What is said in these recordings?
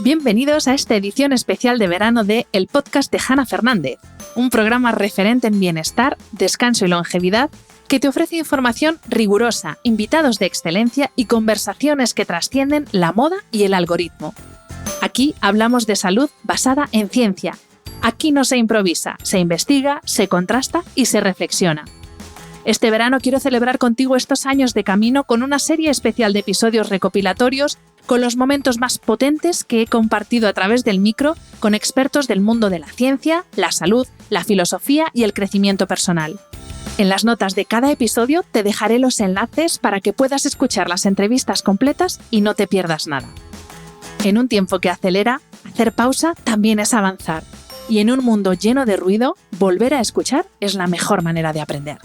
Bienvenidos a esta edición especial de verano de El Podcast de Hanna Fernández, un programa referente en bienestar, descanso y longevidad que te ofrece información rigurosa, invitados de excelencia y conversaciones que trascienden la moda y el algoritmo. Aquí hablamos de salud basada en ciencia. Aquí no se improvisa, se investiga, se contrasta y se reflexiona. Este verano quiero celebrar contigo estos años de camino con una serie especial de episodios recopilatorios con los momentos más potentes que he compartido a través del micro con expertos del mundo de la ciencia, la salud, la filosofía y el crecimiento personal. En las notas de cada episodio te dejaré los enlaces para que puedas escuchar las entrevistas completas y no te pierdas nada. En un tiempo que acelera, hacer pausa también es avanzar. Y en un mundo lleno de ruido, volver a escuchar es la mejor manera de aprender.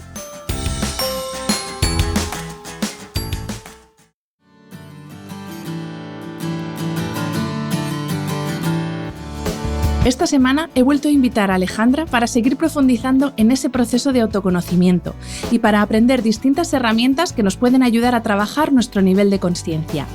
Esta semana he vuelto a invitar a Alejandra para seguir profundizando en ese proceso de autoconocimiento y para aprender distintas herramientas que nos pueden ayudar a trabajar nuestro nivel de consciencia.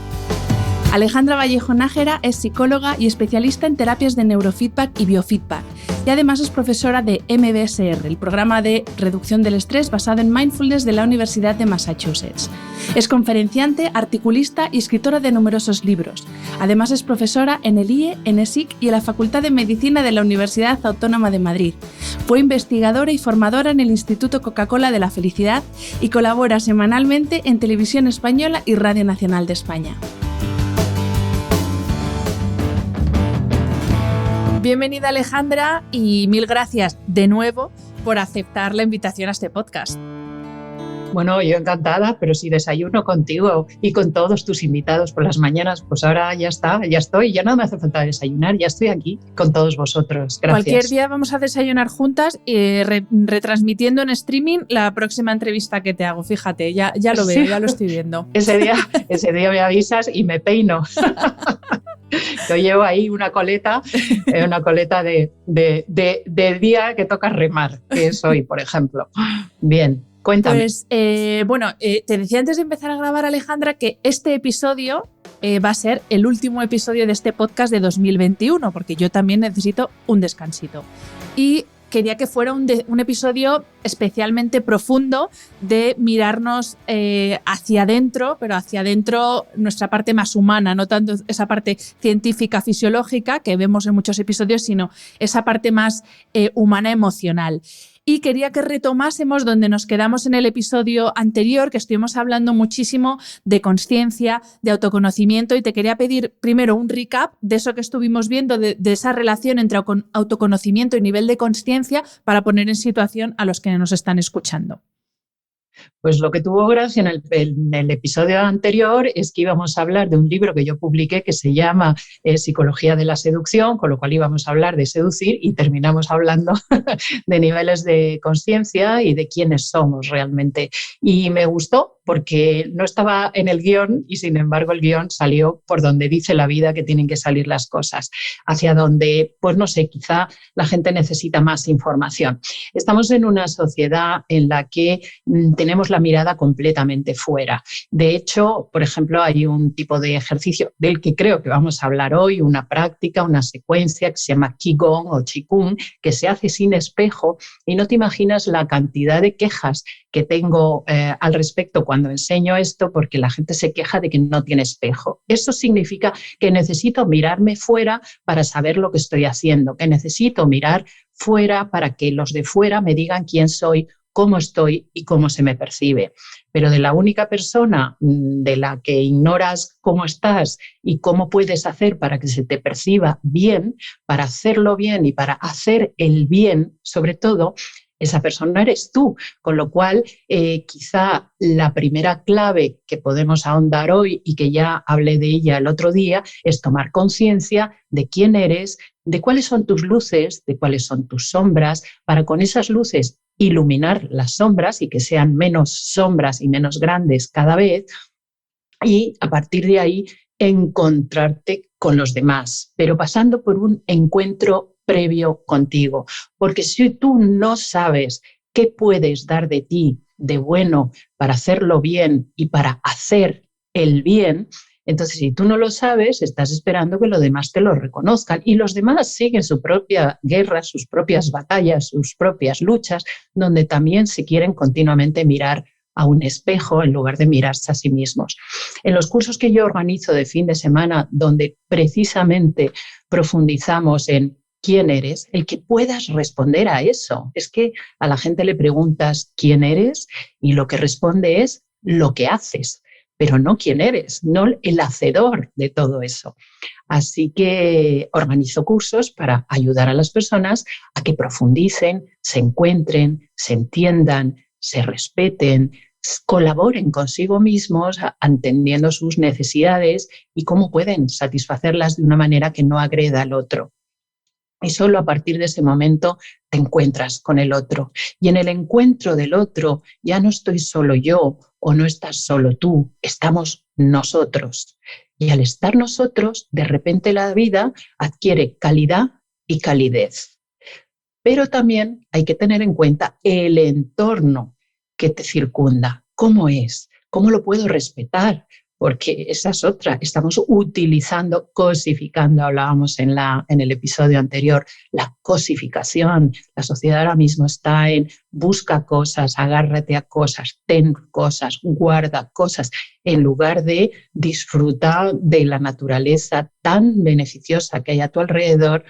Alejandra Vallejo Nájera es psicóloga y especialista en terapias de neurofeedback y biofeedback, y además es profesora de MBSR, el programa de reducción del estrés basado en mindfulness de la Universidad de Massachusetts. Es conferenciante, articulista y escritora de numerosos libros. Además es profesora en el IE, en ESIC y en la Facultad de Medicina de la Universidad Autónoma de Madrid. Fue investigadora y formadora en el Instituto Coca-Cola de la Felicidad y colabora semanalmente en Televisión Española y Radio Nacional de España. Bienvenida Alejandra y mil gracias de nuevo por aceptar la invitación a este podcast. Bueno, yo encantada, pero si desayuno contigo y con todos tus invitados por las mañanas, pues ahora ya está, ya estoy, ya no me hace falta desayunar, ya estoy aquí con todos vosotros. Gracias. Cualquier día vamos a desayunar juntas y retransmitiendo en streaming la próxima entrevista que te hago, fíjate, ya lo veo, sí. Ya lo estoy viendo. Ese día me avisas y me peino. Yo llevo ahí una coleta de día que toca remar, que es hoy, por ejemplo. Bien, cuéntame. Pues, te decía antes de empezar a grabar, Alejandra, que este episodio va a ser el último episodio de este podcast de 2021, porque yo también necesito un descansito. Y quería que fuera un episodio especialmente profundo de mirarnos hacia adentro, pero hacia adentro nuestra parte más humana, no tanto esa parte científica, fisiológica que vemos en muchos episodios, sino esa parte más humana, emocional. Y quería que retomásemos donde nos quedamos en el episodio anterior, que estuvimos hablando muchísimo de consciencia, de autoconocimiento, y te quería pedir primero un recap de eso que estuvimos viendo, de esa relación entre autoconocimiento y nivel de consciencia, para poner en situación a los que nos están escuchando. Pues lo que tuvo gracia en el episodio anterior es que íbamos a hablar de un libro que yo publiqué que se llama Psicología de la seducción, con lo cual íbamos a hablar de seducir y terminamos hablando de niveles de consciencia y de quiénes somos realmente. Y me gustó porque no estaba en el guión y sin embargo el guión salió por donde dice la vida que tienen que salir las cosas, hacia donde, pues no sé, quizá la gente necesita más información. Estamos en una sociedad en la que tenemos la mirada completamente fuera. De hecho, por ejemplo, hay un tipo de ejercicio del que creo que vamos a hablar hoy, una práctica, una secuencia que se llama Qigong o Qigong, que se hace sin espejo y no te imaginas la cantidad de quejas que tengo al respecto cuando enseño esto, porque la gente se queja de que no tiene espejo. Eso significa que necesito mirarme fuera para saber lo que estoy haciendo, que necesito mirar fuera para que los de fuera me digan quién soy, cómo estoy y cómo se me percibe. Pero de la única persona de la que ignoras cómo estás y cómo puedes hacer para que se te perciba bien, para hacerlo bien y para hacer el bien, sobre todo, esa persona eres tú, con lo cual quizá la primera clave que podemos ahondar hoy y que ya hablé de ella el otro día es tomar conciencia de quién eres, de cuáles son tus luces, de cuáles son tus sombras, para con esas luces iluminar las sombras y que sean menos sombras y menos grandes cada vez y a partir de ahí encontrarte con los demás, pero pasando por un encuentro previo contigo, porque si tú no sabes qué puedes dar de ti de bueno para hacerlo bien y para hacer el bien, Entonces, si tú no lo sabes, estás esperando que los demás te lo reconozcan y los demás siguen su propia guerra, sus propias batallas, sus propias luchas, donde también se quieren continuamente mirar a un espejo en lugar de mirarse a sí mismos. En los cursos que yo organizo de fin de semana, donde precisamente profundizamos en quién eres, el que puedas responder a eso. Es que a la gente le preguntas quién eres y lo que responde es lo que haces, pero no quién eres, no el hacedor de todo eso. Así que organizo cursos para ayudar a las personas a que profundicen, se encuentren, se entiendan, se respeten, colaboren consigo mismos, entendiendo sus necesidades y cómo pueden satisfacerlas de una manera que no agreda al otro. Y solo a partir de ese momento te encuentras con el otro. Y en el encuentro del otro ya no estoy solo yo o no estás solo tú, estamos nosotros. Y al estar nosotros, de repente la vida adquiere calidad y calidez. Pero también hay que tener en cuenta el entorno que te circunda. ¿Cómo es? ¿Cómo lo puedo respetar? Porque esa es otra. Estamos utilizando, cosificando, hablábamos en el episodio anterior, la cosificación. La sociedad ahora mismo está en busca cosas, agárrate a cosas, ten cosas, guarda cosas, en lugar de disfrutar de la naturaleza tan beneficiosa que hay a tu alrededor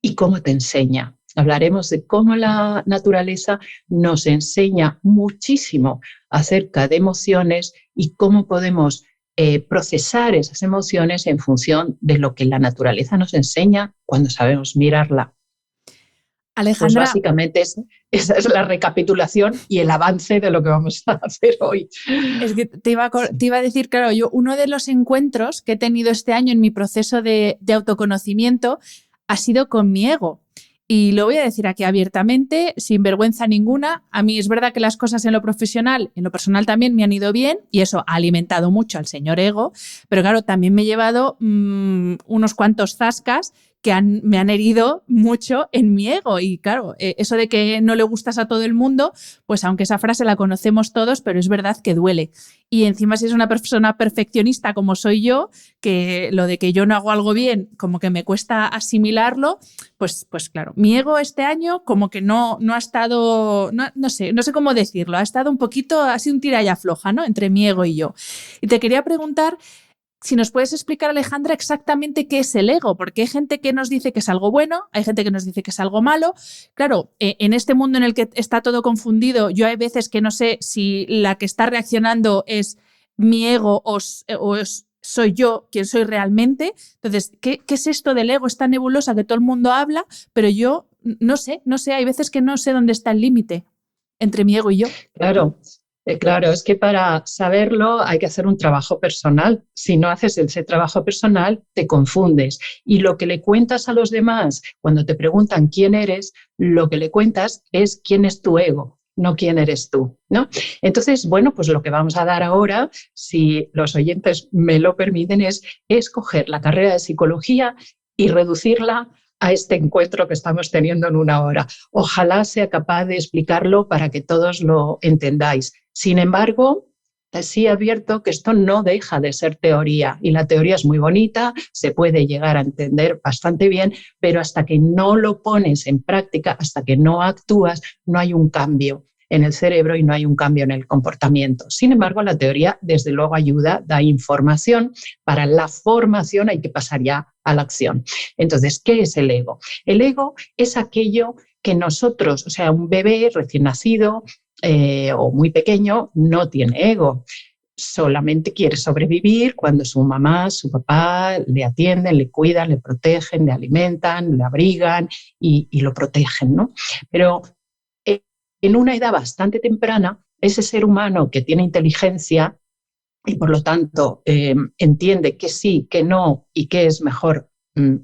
y cómo te enseña. Hablaremos de cómo la naturaleza nos enseña muchísimo acerca de emociones y cómo podemos procesar esas emociones en función de lo que la naturaleza nos enseña cuando sabemos mirarla. Alejandra, pues básicamente esa es la recapitulación y el avance de lo que vamos a hacer hoy. Es que te iba a decir, claro, yo uno de los encuentros que he tenido este año en mi proceso de autoconocimiento ha sido con mi ego. Y lo voy a decir aquí abiertamente, sin vergüenza ninguna. A mí es verdad que las cosas en lo profesional, en lo personal también me han ido bien y eso ha alimentado mucho al señor ego, pero claro, también me he llevado unos cuantos zascas que me han herido mucho en mi ego. Y claro, eso de que no le gustas a todo el mundo, pues aunque esa frase la conocemos todos, pero es verdad que duele. Y encima si es una persona perfeccionista como soy yo, que lo de que yo no hago algo bien, como que me cuesta asimilarlo, pues claro, mi ego este año como que no ha estado, no sé cómo decirlo, ha estado un poquito, ha sido un tira y afloja, ¿no? Entre mi ego y yo. Y te quería preguntar si nos puedes explicar, Alejandra, exactamente qué es el ego, porque hay gente que nos dice que es algo bueno, hay gente que nos dice que es algo malo. Claro, en este mundo en el que está todo confundido, yo hay veces que no sé si la que está reaccionando es mi ego o soy yo quien soy realmente. Entonces, ¿qué es esto del ego? Esta nebulosa que todo el mundo habla, pero yo no sé, hay veces que no sé dónde está el límite entre mi ego y yo. Claro, es que para saberlo hay que hacer un trabajo personal. Si no haces ese trabajo personal, te confundes. Y lo que le cuentas a los demás, cuando te preguntan quién eres, lo que le cuentas es quién es tu ego, no quién eres tú, ¿no? Entonces, bueno, pues lo que vamos a dar ahora, si los oyentes me lo permiten, es escoger la carrera de psicología y reducirla a este encuentro que estamos teniendo en una hora. Ojalá sea capaz de explicarlo para que todos lo entendáis. Sin embargo, sí advierto que esto no deja de ser teoría y la teoría es muy bonita, se puede llegar a entender bastante bien, pero hasta que no lo pones en práctica, hasta que no actúas, no hay un cambio en el cerebro y no hay un cambio en el comportamiento. Sin embargo, la teoría desde luego ayuda, da información. Para la formación hay que pasar ya a la acción. Entonces, ¿qué es el ego? El ego es aquello que nosotros, o sea, un bebé recién nacido o muy pequeño no tiene ego. Solamente quiere sobrevivir cuando su mamá, su papá le atienden, le cuidan, le protegen, le alimentan, le abrigan y lo protegen, ¿no? Pero en una edad bastante temprana, ese ser humano que tiene inteligencia y por lo tanto entiende que sí, que no y que es mejor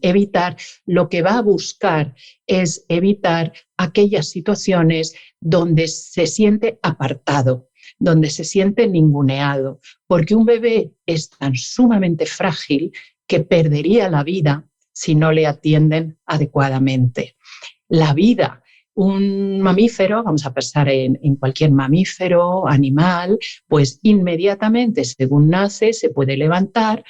evitar, lo que va a buscar es evitar aquellas situaciones donde se siente apartado, donde se siente ninguneado, porque un bebé es tan sumamente frágil que perdería la vida si no le atienden adecuadamente. La vida, un mamífero, vamos a pensar en cualquier mamífero, animal, pues inmediatamente según nace se puede levantar,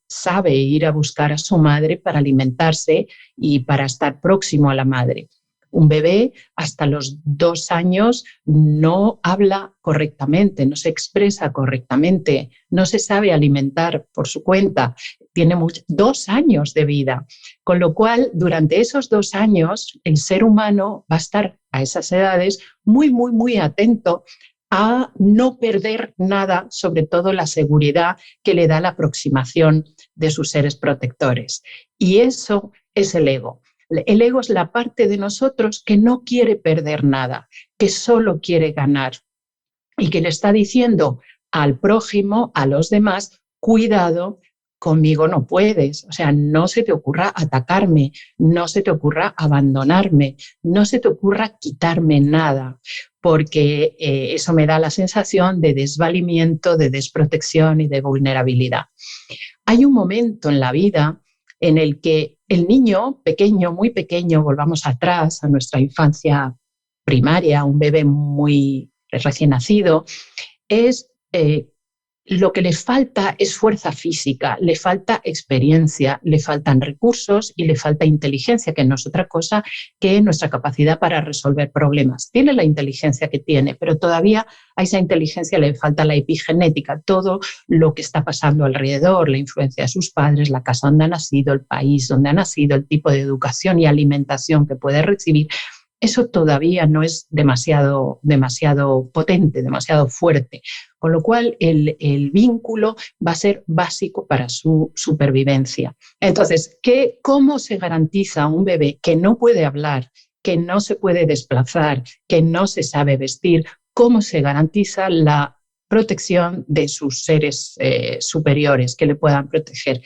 sabe ir a buscar a su madre para alimentarse y para estar próximo a la madre. Un bebé hasta los 2 años no habla correctamente, no se expresa correctamente, no se sabe alimentar por su cuenta. Tiene 2 años de vida, con lo cual durante esos 2 años el ser humano va a estar a esas edades muy, muy, muy atento a no perder nada, sobre todo la seguridad que le da la aproximación de sus seres protectores. Y eso es el ego. El ego es la parte de nosotros que no quiere perder nada, que solo quiere ganar y que le está diciendo al prójimo, a los demás, cuidado, conmigo no puedes, o sea, no se te ocurra atacarme, no se te ocurra abandonarme, no se te ocurra quitarme nada, porque eso me da la sensación de desvalimiento, de desprotección y de vulnerabilidad. Hay un momento en la vida en el que el niño pequeño, muy pequeño, volvamos atrás a nuestra infancia primaria, un bebé muy recién nacido, lo que le falta es fuerza física, le falta experiencia, le faltan recursos y le falta inteligencia, que no es otra cosa que nuestra capacidad para resolver problemas. Tiene la inteligencia que tiene, pero todavía a esa inteligencia le falta la epigenética, todo lo que está pasando alrededor, la influencia de sus padres, la casa donde ha nacido, el país donde ha nacido, el tipo de educación y alimentación que puede recibir. Eso todavía no es demasiado potente, demasiado fuerte, con lo cual el vínculo va a ser básico para su supervivencia. Entonces, ¿cómo se garantiza a un bebé que no puede hablar, que no se puede desplazar, que no se sabe vestir? ¿Cómo se garantiza la protección de sus seres superiores que le puedan proteger?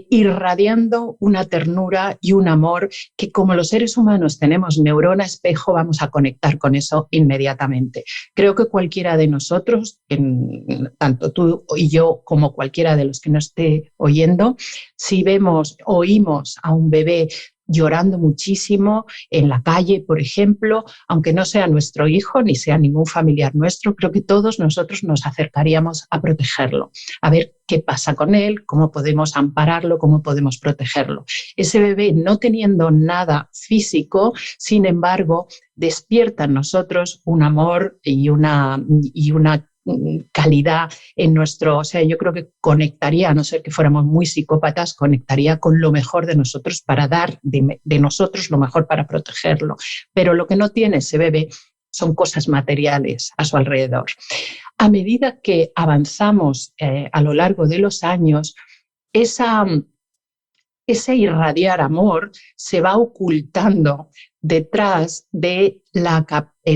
Irradiando una ternura y un amor que, como los seres humanos tenemos neurona espejo, vamos a conectar con eso inmediatamente. Creo que cualquiera de nosotros, tanto tú y yo como cualquiera de los que nos esté oyendo, si oímos a un bebé llorando muchísimo en la calle, por ejemplo, aunque no sea nuestro hijo ni sea ningún familiar nuestro, creo que todos nosotros nos acercaríamos a protegerlo, a ver qué pasa con él, cómo podemos ampararlo, cómo podemos protegerlo. Ese bebé, no teniendo nada físico, sin embargo, despierta en nosotros un amor y una calidad en nuestro, o sea, yo creo que conectaría, a no ser que fuéramos muy psicópatas, conectaría con lo mejor de nosotros para dar de nosotros lo mejor para protegerlo. Pero lo que no tiene ese bebé son cosas materiales a su alrededor. A medida que avanzamos a lo largo de los años, ese irradiar amor se va ocultando detrás del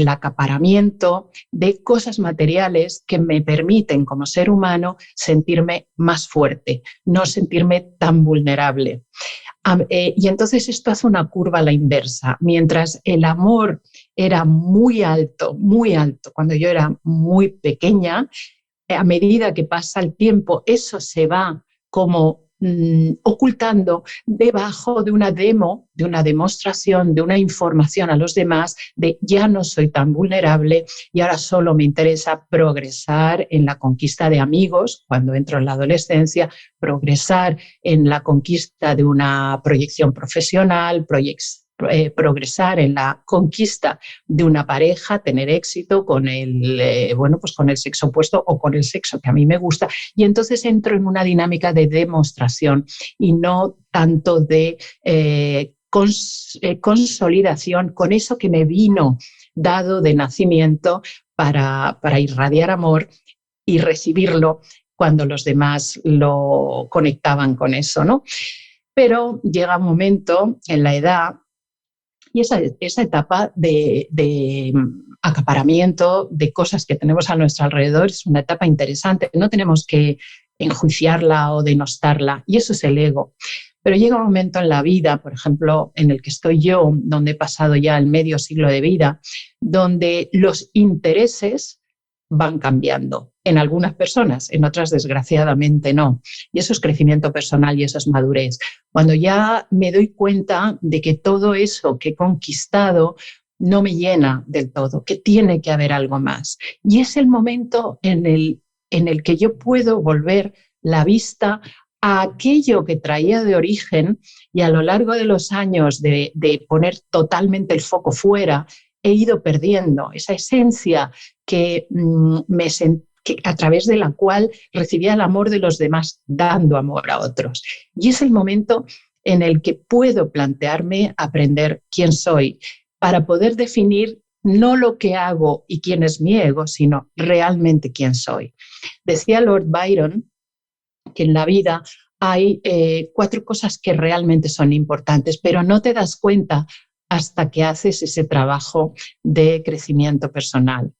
acaparamiento de cosas materiales que me permiten, como ser humano, sentirme más fuerte, no sentirme tan vulnerable. Y entonces esto hace una curva a la inversa. Mientras el amor era muy alto, cuando yo era muy pequeña, a medida que pasa el tiempo, eso se va como ocultando debajo de una demostración, de una información a los demás de ya no soy tan vulnerable y ahora solo me interesa progresar en la conquista de amigos cuando entro en la adolescencia, progresar en la conquista de una proyección profesional, progresar en la conquista de una pareja, tener éxito con con el sexo opuesto o con el sexo que a mí me gusta, y entonces entro en una dinámica de demostración y no tanto de consolidación con eso que me vino dado de nacimiento para irradiar amor y recibirlo cuando los demás lo conectaban con eso, ¿no? Pero llega un momento en la edad y esa etapa de acaparamiento de cosas que tenemos a nuestro alrededor es una etapa interesante. No tenemos que enjuiciarla o denostarla, y eso es el ego. Pero llega un momento en la vida, por ejemplo, en el que estoy yo, donde he pasado ya el medio siglo de vida, donde los intereses van cambiando. En algunas personas, en otras desgraciadamente no. Y eso es crecimiento personal y eso es madurez. Cuando ya me doy cuenta de que todo eso que he conquistado no me llena del todo, que tiene que haber algo más. Y es el momento en el que yo puedo volver la vista a aquello que traía de origen, y a lo largo de los años de poner totalmente el foco fuera, he ido perdiendo esa esencia que a través de la cual recibía el amor de los demás, dando amor a otros. Y es el momento en el que puedo plantearme aprender quién soy, para poder definir no lo que hago y quién es mi ego, sino realmente quién soy. Decía Lord Byron que en la vida hay 4 cosas que realmente son importantes, pero no te das cuenta hasta que haces ese trabajo de crecimiento personal.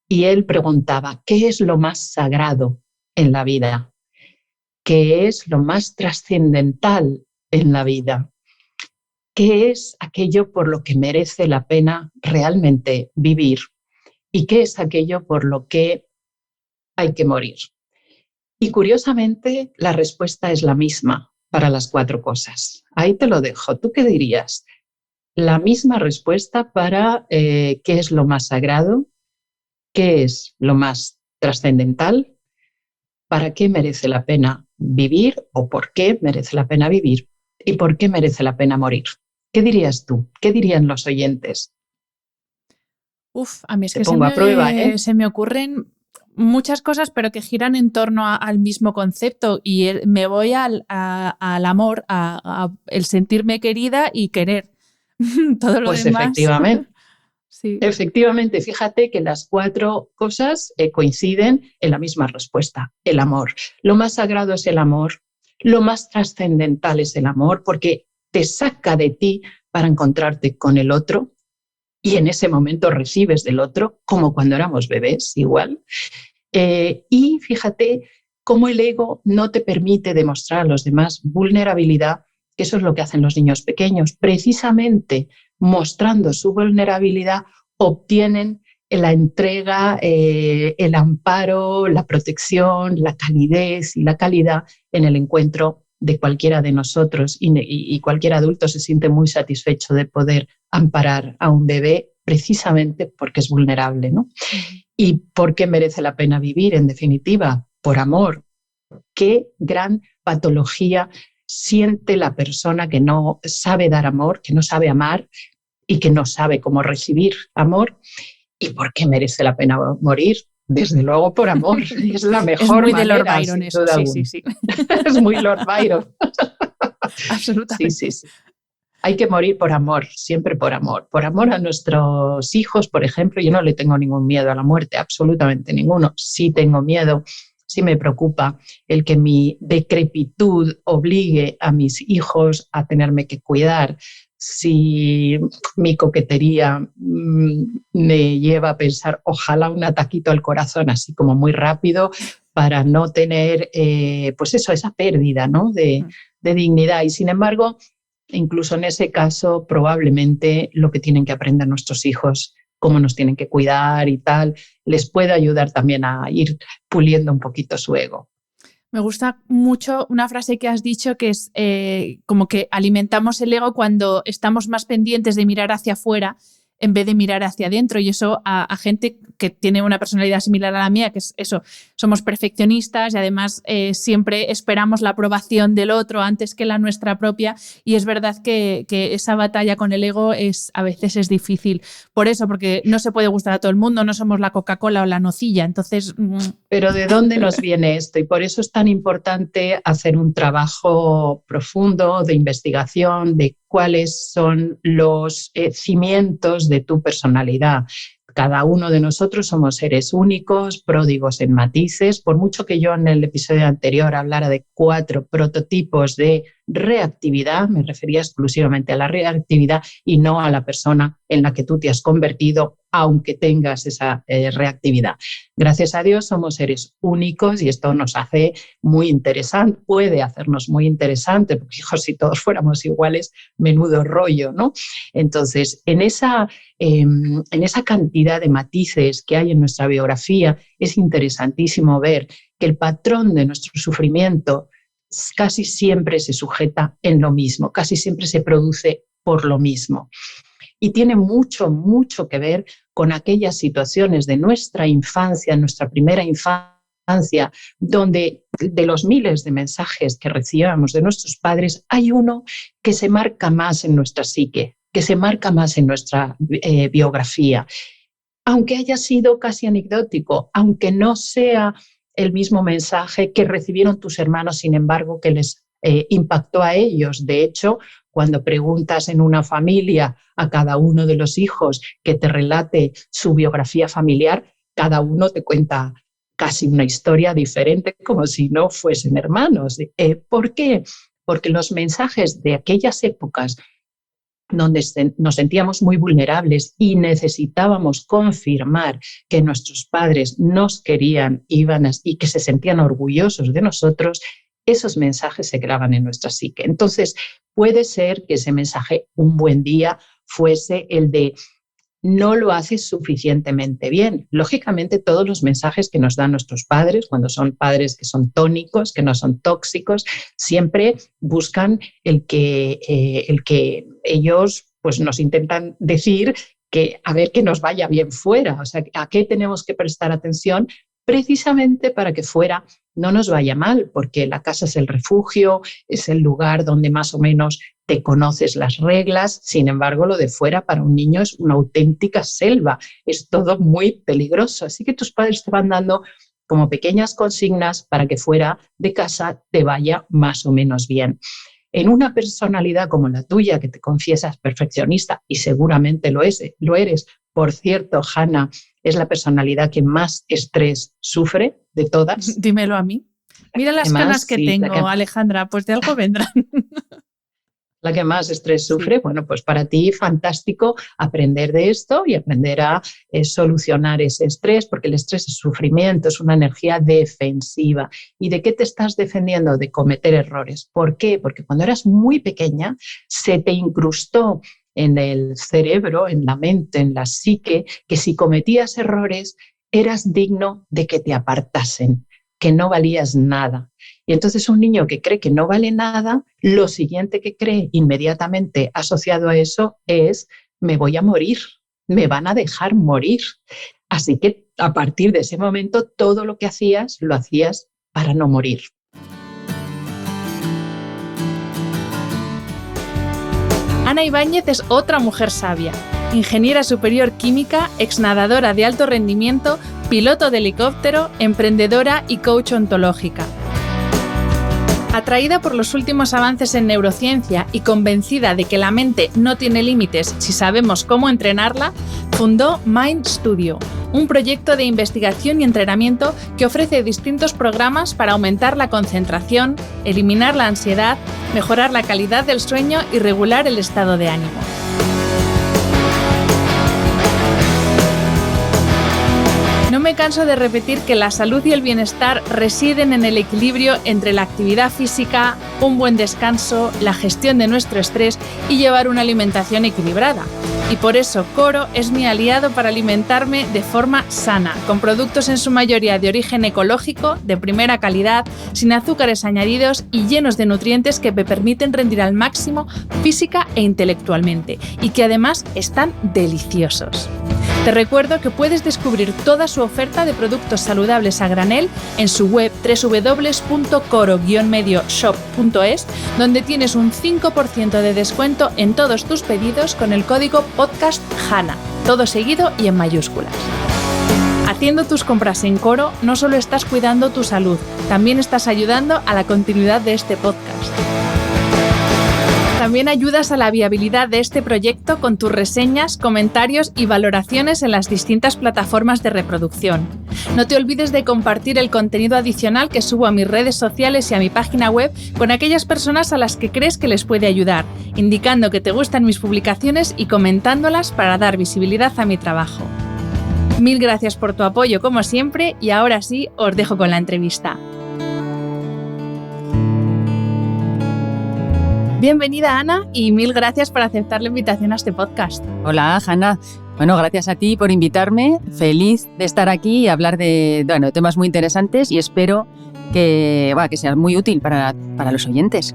Y él preguntaba, ¿qué es lo más sagrado en la vida? ¿Qué es lo más trascendental en la vida? ¿Qué es aquello por lo que merece la pena realmente vivir? ¿Y qué es aquello por lo que hay que morir? Y curiosamente, la respuesta es la misma para las 4 cosas. Ahí te lo dejo. ¿Tú qué dirías? La misma respuesta para qué es lo más sagrado, qué es lo más trascendental, para qué merece la pena vivir o por qué merece la pena vivir y por qué merece la pena morir. ¿Qué dirías tú? ¿Qué dirían los oyentes? A mí es Te que pongo a prueba, ¿eh? se me ocurren muchas cosas, pero que giran en torno al mismo concepto, y me voy al amor, a el sentirme querida y querer. Todo lo Pues demás. efectivamente. Sí. Efectivamente, fíjate que las 4 cosas coinciden en la misma respuesta, el amor. Lo más sagrado es el amor, lo más trascendental es el amor, porque te saca de ti para encontrarte con el otro, y en ese momento recibes del otro, como cuando éramos bebés, igual. Y fíjate cómo el ego no te permite demostrar a los demás vulnerabilidad, que eso es lo que hacen los niños pequeños. Precisamente mostrando su vulnerabilidad, obtienen la entrega, el amparo, la protección, la calidez y la calidad en el encuentro de cualquiera de nosotros, y cualquier adulto se siente muy satisfecho de poder amparar a un bebé precisamente porque es vulnerable, ¿no? ¿Y por qué merece la pena vivir? En definitiva, por amor. Qué gran patología siente la persona que no sabe dar amor, que no sabe amar y que no sabe cómo recibir amor. ¿Y por qué merece la pena morir? Desde luego por amor. Es la Es mejor muy de Lord manera, Byron sin eso, duda sí, alguna. sí, sí. Es muy Lord Byron. Sí, Absolutamente. sí, sí. Hay que morir por amor, siempre por amor. Por amor a nuestros hijos, por ejemplo. Yo no le tengo ningún miedo a la muerte, absolutamente ninguno. Sí tengo miedo, sí me preocupa el que mi decrepitud obligue a mis hijos a tenerme que cuidar. Si mi coquetería me lleva a pensar, ojalá un ataquito al corazón, así como muy rápido, para no tener, pues eso, esa pérdida, ¿no? de dignidad. Y sin embargo, incluso en ese caso, probablemente lo que tienen que aprender nuestros hijos, cómo nos tienen que cuidar y tal, les puede ayudar también a ir puliendo un poquito su ego. Me gusta mucho una frase que has dicho, que es como que alimentamos el ego cuando estamos más pendientes de mirar hacia afuera en vez de mirar hacia adentro, y eso a gente que tiene una personalidad similar a la mía, que es eso, somos perfeccionistas y además siempre esperamos la aprobación del otro antes que la nuestra propia, y es verdad que esa batalla con el ego a veces es difícil, por eso, porque no se puede gustar a todo el mundo, no somos la Coca-Cola o la nocilla, entonces... Pero ¿de dónde nos viene esto? Y por eso es tan importante hacer un trabajo profundo de investigación de cuáles son los cimientos de tu personalidad. Cada uno de nosotros somos seres únicos, pródigos en matices. Por mucho que yo en el episodio anterior hablara de 4 prototipos de reactividad, me refería exclusivamente a la reactividad y no a la persona en la que tú te has convertido, aunque tengas esa reactividad. Gracias a Dios somos seres únicos y esto nos hace muy interesante, puede hacernos muy interesante, porque hijos, si todos fuéramos iguales, menudo rollo, ¿no? Entonces, en esa cantidad de matices que hay en nuestra biografía, es interesantísimo ver que el patrón de nuestro sufrimiento casi siempre se sujeta en lo mismo, casi siempre se produce por lo mismo. Y tiene mucho, mucho que ver con aquellas situaciones de nuestra infancia, nuestra primera infancia, donde de los miles de mensajes que recibíamos de nuestros padres, hay uno que se marca más en nuestra psique, que se marca más en nuestra biografía. Aunque haya sido casi anecdótico, aunque no sea el mismo mensaje que recibieron tus hermanos, sin embargo, que les impactó a ellos. De hecho, cuando preguntas en una familia a cada uno de los hijos que te relate su biografía familiar, cada uno te cuenta casi una historia diferente, como si no fuesen hermanos. ¿Por qué? Porque los mensajes de aquellas épocas donde nos sentíamos muy vulnerables y necesitábamos confirmar que nuestros padres nos querían y que se sentían orgullosos de nosotros, esos mensajes se graban en nuestra psique. Entonces, puede ser que ese mensaje, un buen día, fuese el de no lo haces suficientemente bien. Lógicamente, todos los mensajes que nos dan nuestros padres, cuando son padres que son tónicos, que no son tóxicos, siempre buscan el que ellos pues, nos intentan decir que a ver que nos vaya bien fuera. O sea, ¿a qué tenemos que prestar atención? Precisamente para que fuera no nos vaya mal, porque la casa es el refugio, es el lugar donde más o menos te conoces las reglas. Sin embargo, lo de fuera para un niño es una auténtica selva, es todo muy peligroso. Así que tus padres te van dando como pequeñas consignas para que fuera de casa te vaya más o menos bien. En una personalidad como la tuya, que te confiesas perfeccionista, y seguramente lo eres. Por cierto, Hanna, es la personalidad que más estrés sufre de todas. Dímelo a mí. Mira las canas que tengo, Alejandra, pues de algo vendrán. La que más estrés sufre, bueno, pues para ti fantástico aprender de esto y aprender a solucionar ese estrés, porque el estrés es sufrimiento, es una energía defensiva. ¿Y de qué te estás defendiendo? De cometer errores. ¿Por qué? Porque cuando eras muy pequeña se te incrustó en el cerebro, en la mente, en la psique, que si cometías errores eras digno de que te apartasen, que no valías nada. Y entonces un niño que cree que no vale nada, lo siguiente que cree inmediatamente asociado a eso es me voy a morir, me van a dejar morir. Así que a partir de ese momento todo lo que hacías, lo hacías para no morir. Ana Ibáñez es otra mujer sabia, ingeniera superior química, exnadadora de alto rendimiento, piloto de helicóptero, emprendedora y coach ontológica. Atraída por los últimos avances en neurociencia y convencida de que la mente no tiene límites si sabemos cómo entrenarla, fundó Mind Studio, un proyecto de investigación y entrenamiento que ofrece distintos programas para aumentar la concentración, eliminar la ansiedad, mejorar la calidad del sueño y regular el estado de ánimo. No me canso de repetir que la salud y el bienestar residen en el equilibrio entre la actividad física, un buen descanso, la gestión de nuestro estrés y llevar una alimentación equilibrada. Y por eso Coro es mi aliado para alimentarme de forma sana, con productos en su mayoría de origen ecológico, de primera calidad, sin azúcares añadidos y llenos de nutrientes que me permiten rendir al máximo física e intelectualmente, y que además están deliciosos. Te recuerdo que puedes descubrir toda su oferta de productos saludables a granel en su web www.coro-medioshop.es, donde tienes un 5% de descuento en todos tus pedidos con el código PODCASTHANA, todo seguido y en mayúsculas. Haciendo tus compras en Coro, no solo estás cuidando tu salud, también estás ayudando a la continuidad de este podcast. También ayudas a la viabilidad de este proyecto con tus reseñas, comentarios y valoraciones en las distintas plataformas de reproducción. No te olvides de compartir el contenido adicional que subo a mis redes sociales y a mi página web con aquellas personas a las que crees que les puede ayudar, indicando que te gustan mis publicaciones y comentándolas para dar visibilidad a mi trabajo. Mil gracias por tu apoyo como siempre y ahora sí os dejo con la entrevista. Bienvenida, Ana, y mil gracias por aceptar la invitación a este podcast. Hola, Hanna. Bueno, gracias a ti por invitarme. Feliz de estar aquí y hablar de temas muy interesantes y espero que sea muy útil para los oyentes.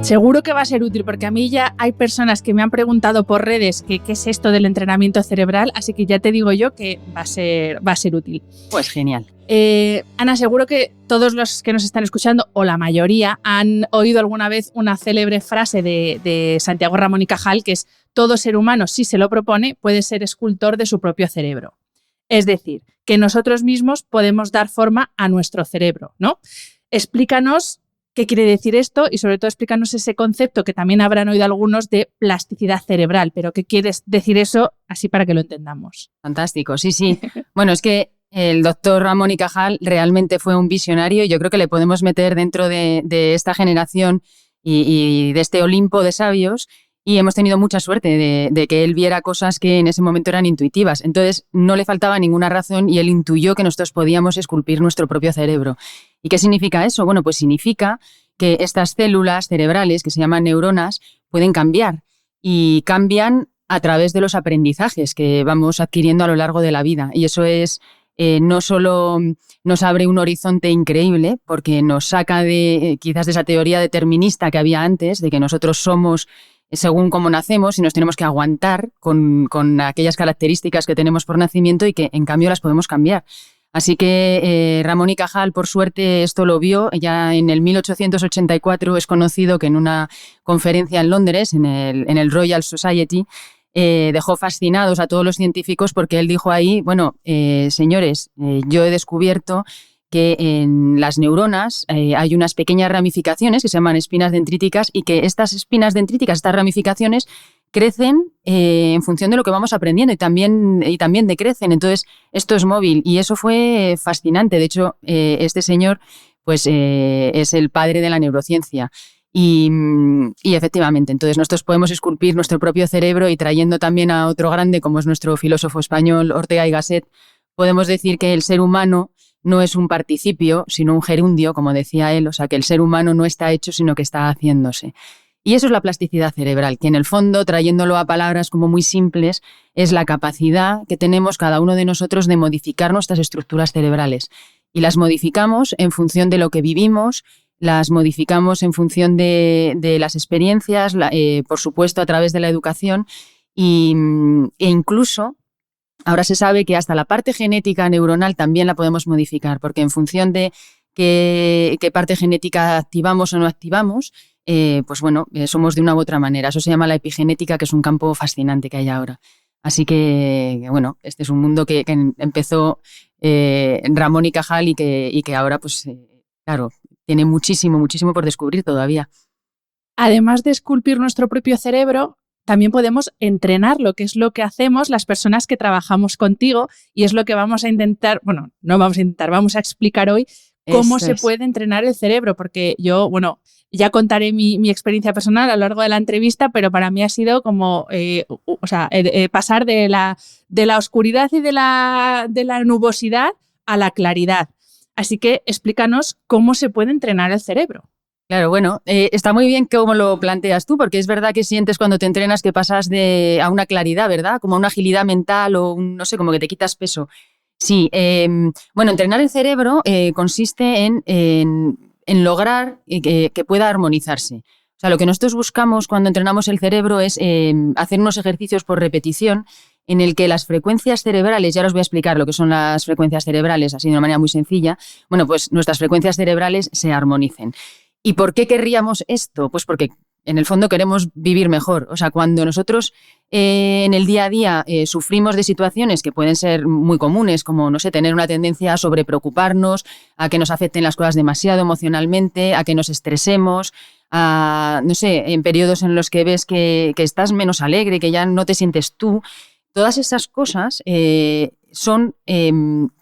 Seguro que va a ser útil, porque a mí ya hay personas que me han preguntado por redes qué es esto del entrenamiento cerebral, así que ya te digo yo que va a ser útil. Pues genial. Ana, seguro que todos los que nos están escuchando, o la mayoría, han oído alguna vez una célebre frase de Santiago Ramón y Cajal, que es: todo ser humano, si se lo propone, puede ser escultor de su propio cerebro. Es decir, que nosotros mismos podemos dar forma a nuestro cerebro, ¿no? Explícanos qué quiere decir esto y sobre todo explícanos ese concepto que también habrán oído algunos de plasticidad cerebral, pero ¿qué quieres decir eso así para que lo entendamos? Fantástico, sí. Bueno, es que el doctor Ramón y Cajal realmente fue un visionario y yo creo que le podemos meter dentro de esta generación y de este Olimpo de sabios, y hemos tenido mucha suerte de que él viera cosas que en ese momento eran intuitivas. Entonces no le faltaba ninguna razón y él intuyó que nosotros podíamos esculpir nuestro propio cerebro. ¿Y qué significa eso? Bueno, pues significa que estas células cerebrales, que se llaman neuronas, pueden cambiar y cambian a través de los aprendizajes que vamos adquiriendo a lo largo de la vida. Y eso es no solo nos abre un horizonte increíble, porque nos saca quizás de esa teoría determinista que había antes, de que nosotros somos según cómo nacemos y nos tenemos que aguantar con aquellas características que tenemos por nacimiento y que en cambio las podemos cambiar. Así que Ramón y Cajal, por suerte, esto lo vio. Ya en el 1884 es conocido que en una conferencia en Londres, en el Royal Society, dejó fascinados a todos los científicos porque él dijo ahí, bueno, señores, yo he descubierto que en las neuronas hay unas pequeñas ramificaciones que se llaman espinas dendríticas y que estas espinas dendríticas, estas ramificaciones, crecen en función de lo que vamos aprendiendo y también decrecen. Entonces, esto es móvil y eso fue fascinante. De hecho, este señor pues, es el padre de la neurociencia. Y efectivamente, entonces nosotros podemos esculpir nuestro propio cerebro y trayendo también a otro grande como es nuestro filósofo español Ortega y Gasset, podemos decir que el ser humano no es un participio, sino un gerundio, como decía él, o sea que el ser humano no está hecho, sino que está haciéndose. Y eso es la plasticidad cerebral, que en el fondo, trayéndolo a palabras como muy simples, es la capacidad que tenemos cada uno de nosotros de modificar nuestras estructuras cerebrales. Y las modificamos en función de lo que vivimos, las modificamos en función de las experiencias, por supuesto a través de la educación e incluso ahora se sabe que hasta la parte genética neuronal también la podemos modificar, porque en función de qué parte genética activamos o no activamos, pues bueno, somos de una u otra manera. Eso se llama la epigenética, que es un campo fascinante que hay ahora. Así que, bueno, este es un mundo que empezó Ramón y Cajal y que ahora, pues, claro, tiene muchísimo por descubrir todavía. Además de esculpir nuestro propio cerebro, también podemos entrenarlo, que es lo que hacemos las personas que trabajamos contigo y es lo que vamos a intentar, bueno, no vamos a intentar, vamos a explicar hoy cómo se puede entrenar el cerebro, porque yo, bueno, ya contaré mi experiencia personal a lo largo de la entrevista, pero para mí ha sido como, pasar de la oscuridad y de la nubosidad a la claridad. Así que explícanos cómo se puede entrenar el cerebro. Claro, bueno, está muy bien cómo lo planteas tú, porque es verdad que sientes cuando te entrenas que pasas a una claridad, ¿verdad? Como a una agilidad mental o, no sé, como que te quitas peso. Sí, bueno, entrenar el cerebro consiste en lograr que pueda armonizarse. O sea, lo que nosotros buscamos cuando entrenamos el cerebro es hacer unos ejercicios por repetición en el que las frecuencias cerebrales, ya os voy a explicar lo que son las frecuencias cerebrales así de una manera muy sencilla, bueno, pues nuestras frecuencias cerebrales se armonicen. ¿Y por qué querríamos esto? Pues porque en el fondo queremos vivir mejor. O sea, cuando nosotros en el día a día sufrimos de situaciones que pueden ser muy comunes, como, no sé, tener una tendencia a sobrepreocuparnos, a que nos afecten las cosas demasiado emocionalmente, a que nos estresemos, a, no sé, en periodos en los que ves que estás menos alegre, que ya no te sientes tú, todas esas cosas son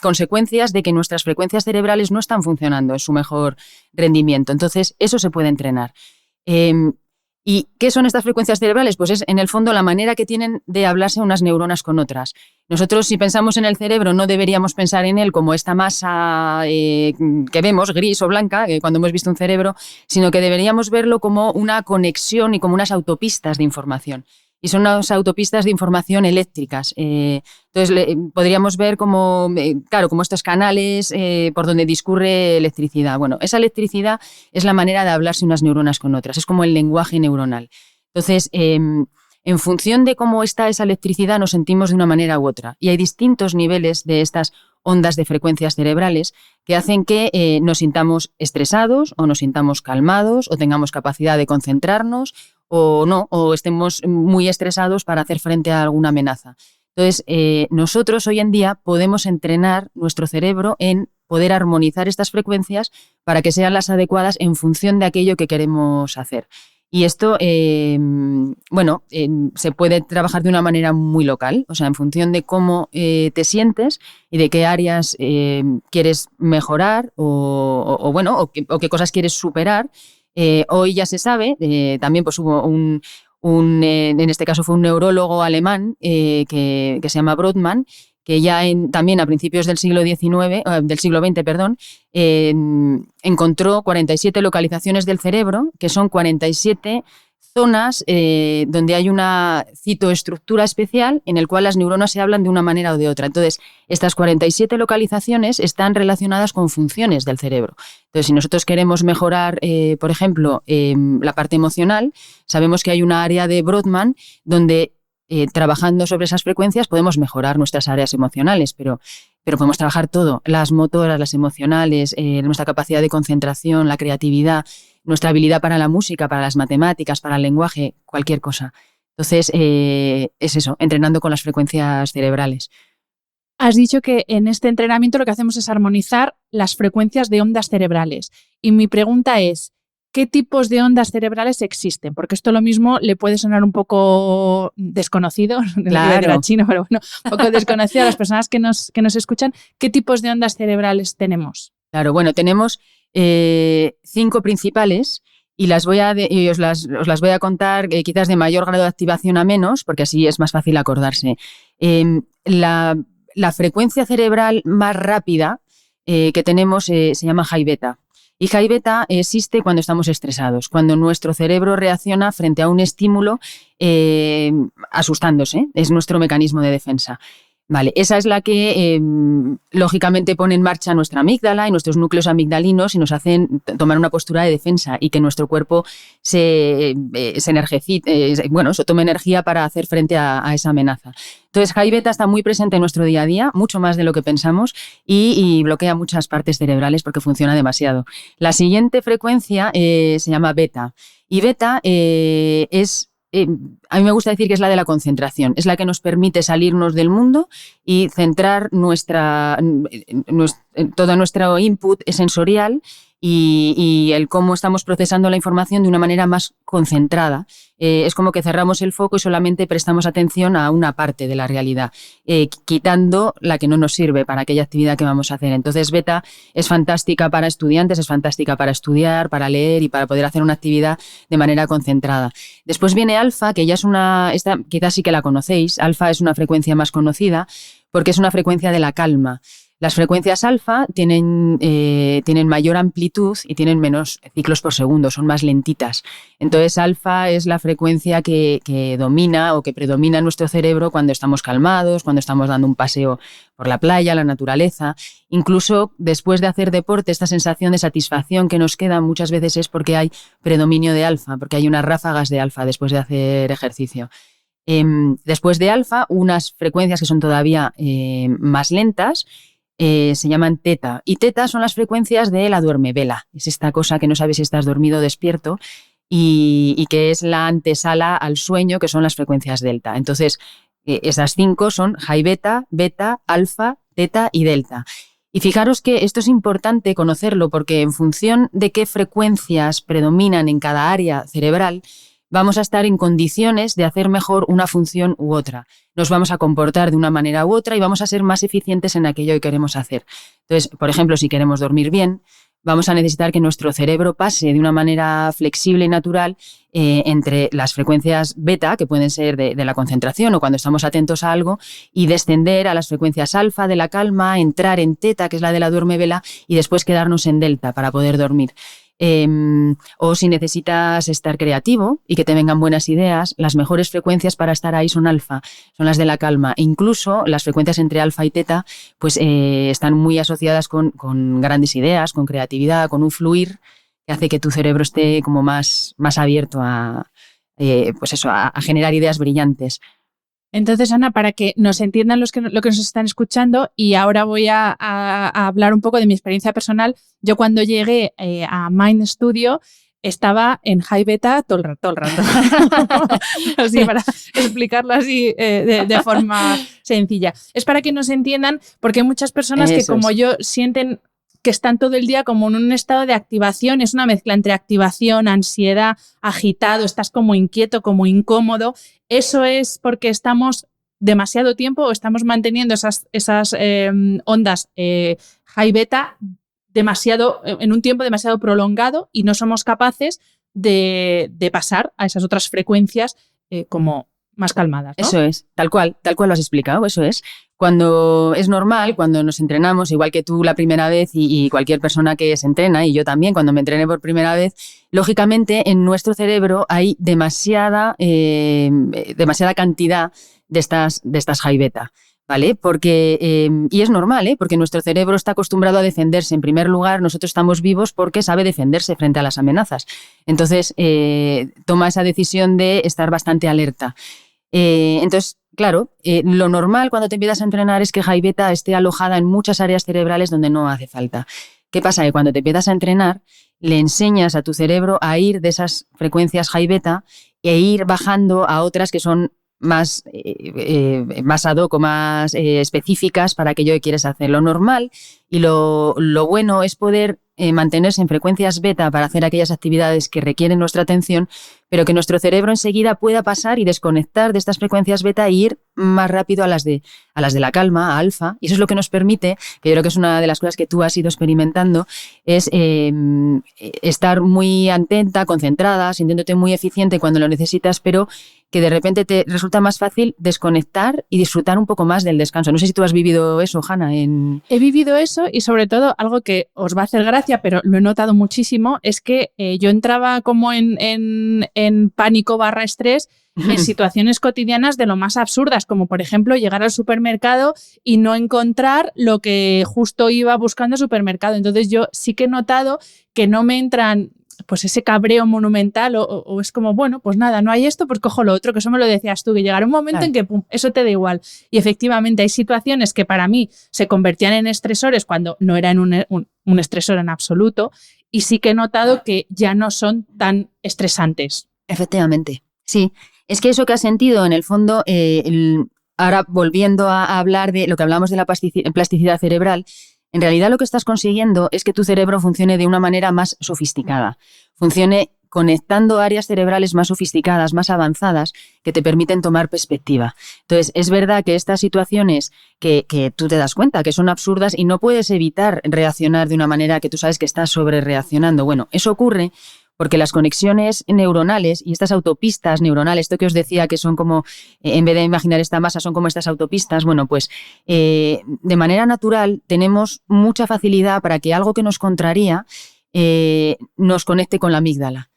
consecuencias de que nuestras frecuencias cerebrales no están funcionando en su mejor rendimiento. Entonces, eso se puede entrenar. ¿Y qué son estas frecuencias cerebrales? Pues es, en el fondo, la manera que tienen de hablarse unas neuronas con otras. Nosotros, si pensamos en el cerebro, no deberíamos pensar en él como esta masa que vemos, gris o blanca, cuando hemos visto un cerebro, sino que deberíamos verlo como una conexión y como unas autopistas de información. Y son unas autopistas de información eléctricas. Entonces, podríamos ver como estos canales por donde discurre electricidad. Bueno, esa electricidad es la manera de hablarse unas neuronas con otras. Es como el lenguaje neuronal. Entonces, en función de cómo está esa electricidad, nos sentimos de una manera u otra. Y hay distintos niveles de estas ondas de frecuencias cerebrales que hacen que nos sintamos estresados o nos sintamos calmados o tengamos capacidad de concentrarnos o no, o estemos muy estresados para hacer frente a alguna amenaza. Entonces, nosotros hoy en día podemos entrenar nuestro cerebro en poder armonizar estas frecuencias para que sean las adecuadas en función de aquello que queremos hacer. Y esto, se puede trabajar de una manera muy local, o sea, en función de cómo te sientes y de qué áreas quieres mejorar o qué cosas quieres superar. Hoy ya se sabe, también pues hubo en este caso fue un neurólogo alemán que se llama Brodmann, que ya también a principios del siglo XX, encontró 47 localizaciones del cerebro, que son 47 zonas donde hay una citoestructura especial en el cual las neuronas se hablan de una manera o de otra. Entonces, estas 47 localizaciones están relacionadas con funciones del cerebro. Entonces, si nosotros queremos mejorar, por ejemplo, la parte emocional, sabemos que hay una área de Brodmann donde trabajando sobre esas frecuencias podemos mejorar nuestras áreas emocionales, pero podemos trabajar todo, las motoras, las emocionales, nuestra capacidad de concentración, la creatividad, nuestra habilidad para la música, para las matemáticas, para el lenguaje, cualquier cosa. Entonces, es eso, entrenando con las frecuencias cerebrales. Has dicho que en este entrenamiento lo que hacemos es armonizar las frecuencias de ondas cerebrales. Y mi pregunta es, ¿qué tipos de ondas cerebrales existen? Porque esto lo mismo le puede sonar un poco desconocido, claro. Era chino, pero bueno, un poco desconocido a las personas que nos escuchan. ¿Qué tipos de ondas cerebrales tenemos? Claro, bueno, tenemos 5 principales y os las voy a contar quizás de mayor grado de activación a menos, porque así es más fácil acordarse. La frecuencia cerebral más rápida que tenemos se llama high beta. Y high beta existe cuando estamos estresados, cuando nuestro cerebro reacciona frente a un estímulo asustándose. Es nuestro mecanismo de defensa. Vale, esa es la que lógicamente pone en marcha nuestra amígdala y nuestros núcleos amigdalinos y nos hacen tomar una postura de defensa y que nuestro cuerpo se tome energía para hacer frente a esa amenaza. Entonces, high beta está muy presente en nuestro día a día, mucho más de lo que pensamos y bloquea muchas partes cerebrales porque funciona demasiado. La siguiente frecuencia se llama beta y beta a mí me gusta decir que es la de la concentración, es la que nos permite salirnos del mundo y centrar todo nuestro input sensorial y el cómo estamos procesando la información de una manera más concentrada. Es como que cerramos el foco y solamente prestamos atención a una parte de la realidad, quitando la que no nos sirve para aquella actividad que vamos a hacer. Entonces, beta es fantástica para estudiantes, es fantástica para estudiar, para leer y para poder hacer una actividad de manera concentrada. Después viene alfa, que ya es esta quizás sí que la conocéis. Alfa es una frecuencia más conocida porque es una frecuencia de la calma. Las frecuencias alfa tienen mayor amplitud y tienen menos ciclos por segundo, son más lentitas. Entonces, alfa es la frecuencia que domina o que predomina en nuestro cerebro cuando estamos calmados, cuando estamos dando un paseo por la playa, la naturaleza. Incluso después de hacer deporte, esta sensación de satisfacción que nos queda muchas veces es porque hay predominio de alfa, porque hay unas ráfagas de alfa después de hacer ejercicio. Después de alfa, unas frecuencias que son todavía más lentas, se llaman teta. Y teta son las frecuencias de la duermevela. Es esta cosa que no sabes si estás dormido o despierto y que es la antesala al sueño, que son las frecuencias delta. Entonces, esas 5 son high beta, beta, alfa, teta y delta. Y fijaros que esto es importante conocerlo porque en función de qué frecuencias predominan en cada área cerebral, vamos a estar en condiciones de hacer mejor una función u otra. Nos vamos a comportar de una manera u otra y vamos a ser más eficientes en aquello que queremos hacer. Entonces, por ejemplo, si queremos dormir bien, vamos a necesitar que nuestro cerebro pase de una manera flexible y natural entre las frecuencias beta, que pueden ser de la concentración o cuando estamos atentos a algo, y descender a las frecuencias alfa de la calma, entrar en teta, que es la de la duermevela, y después quedarnos en delta para poder dormir. O si necesitas estar creativo y que te vengan buenas ideas, las mejores frecuencias para estar ahí son alfa, son las de la calma. E incluso las frecuencias entre alfa y teta pues, están muy asociadas con grandes ideas, con creatividad, con un fluir que hace que tu cerebro esté como más abierto a generar ideas brillantes. Entonces, Ana, para que nos entiendan lo que nos están escuchando, y ahora voy a hablar un poco de mi experiencia personal. Yo cuando llegué a Mind Studio estaba en high beta todo el rato. Así, para explicarlo así de forma sencilla. Es para que nos entiendan, porque hay muchas personas que, como yo, sienten que están todo el día como en un estado de activación. Es una mezcla entre activación, ansiedad, agitado, estás como inquieto, como incómodo. ¿Eso es porque estamos demasiado tiempo o estamos manteniendo esas ondas high beta en un tiempo demasiado prolongado y no somos capaces de pasar a esas otras frecuencias como más calmadas, ¿no? Eso es, tal cual lo has explicado, eso es. Cuando es normal, cuando nos entrenamos, igual que tú la primera vez y cualquier persona que se entrena, y yo también cuando me entrené por primera vez, lógicamente en nuestro cerebro hay demasiada cantidad de estas high beta, ¿vale? Porque, y es normal, porque nuestro cerebro está acostumbrado a defenderse. En primer lugar, nosotros estamos vivos porque sabe defenderse frente a las amenazas. Entonces, toma esa decisión de estar bastante alerta. Entonces, claro, lo normal cuando te empiezas a entrenar es que high beta esté alojada en muchas áreas cerebrales donde no hace falta. ¿Qué pasa? Que cuando te empiezas a entrenar, le enseñas a tu cerebro a ir de esas frecuencias high beta e ir bajando a otras que son más ad hoc o más específicas para aquello que quieres hacer. Lo normal y lo bueno es poder mantenerse en frecuencias beta para hacer aquellas actividades que requieren nuestra atención, pero que nuestro cerebro enseguida pueda pasar y desconectar de estas frecuencias beta e ir más rápido a las de la calma, a alfa. Y eso es lo que nos permite, que yo creo que es una de las cosas que tú has ido experimentando, es estar muy atenta, concentrada, sintiéndote muy eficiente cuando lo necesitas, pero que de repente te resulta más fácil desconectar y disfrutar un poco más del descanso. No sé si tú has vivido eso, Hanna. He vivido eso, y sobre todo algo que os va a hacer gracia, pero lo he notado muchísimo, es que yo entraba como en pánico / estrés en situaciones cotidianas de lo más absurdas, como por ejemplo llegar al supermercado y no encontrar lo que justo iba buscando al supermercado. Entonces yo sí que he notado que no me entran pues ese cabreo monumental o es como, bueno, pues nada, no hay esto, pues cojo lo otro, que eso me lo decías tú, que llegará un momento en que pum, eso te da igual. Y efectivamente hay situaciones que para mí se convertían en estresores cuando no eran un estresor en absoluto, y sí que he notado que ya no son tan estresantes. Efectivamente, sí. Es que eso que has sentido, en el fondo, ahora volviendo a hablar de lo que hablamos de la plasticidad cerebral, en realidad lo que estás consiguiendo es que tu cerebro funcione de una manera más sofisticada, funcione conectando áreas cerebrales más sofisticadas, más avanzadas, que te permiten tomar perspectiva. Entonces, es verdad que estas situaciones que tú te das cuenta que son absurdas y no puedes evitar reaccionar de una manera que tú sabes que estás sobrereaccionando. Bueno, eso ocurre porque las conexiones neuronales y estas autopistas neuronales, esto que os decía que son como, en vez de imaginar esta masa, son como estas autopistas, bueno, pues de manera natural tenemos mucha facilidad para que algo que nos contraría nos conecte con la amígdala.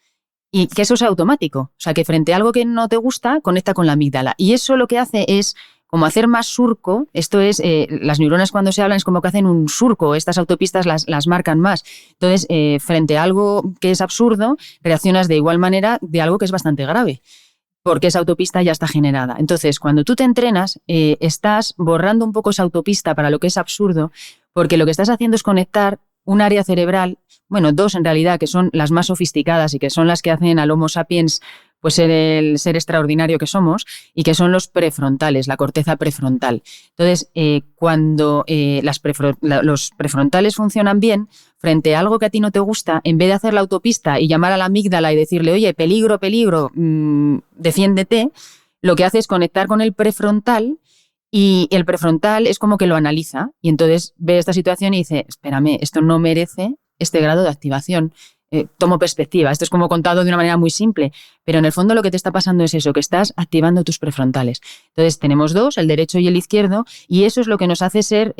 Y que eso es automático, o sea, que frente a algo que no te gusta, conecta con la amígdala. Y eso lo que hace es como hacer más surco. Esto es, las neuronas cuando se hablan es como que hacen un surco, estas autopistas las marcan más. Entonces, frente a algo que es absurdo, reaccionas de igual manera de algo que es bastante grave, porque esa autopista ya está generada. Entonces, cuando tú te entrenas, estás borrando un poco esa autopista para lo que es absurdo, porque lo que estás haciendo es conectar un área cerebral, bueno, dos en realidad, que son las más sofisticadas y que son las que hacen al Homo sapiens pues ser el ser extraordinario que somos, y que son los prefrontales, la corteza prefrontal. Entonces, cuando los prefrontales funcionan bien, frente a algo que a ti no te gusta, en vez de hacer la autopista y llamar a la amígdala y decirle, oye, peligro, peligro, defiéndete, lo que hace es conectar con el prefrontal, y el prefrontal es como que lo analiza, y entonces ve esta situación y dice, espérame, esto no merece este grado de activación. Tomo perspectiva. Esto es como contado de una manera muy simple, pero en el fondo lo que te está pasando es eso, que estás activando tus prefrontales. Entonces tenemos dos, el derecho y el izquierdo, y eso es lo que nos hace ser,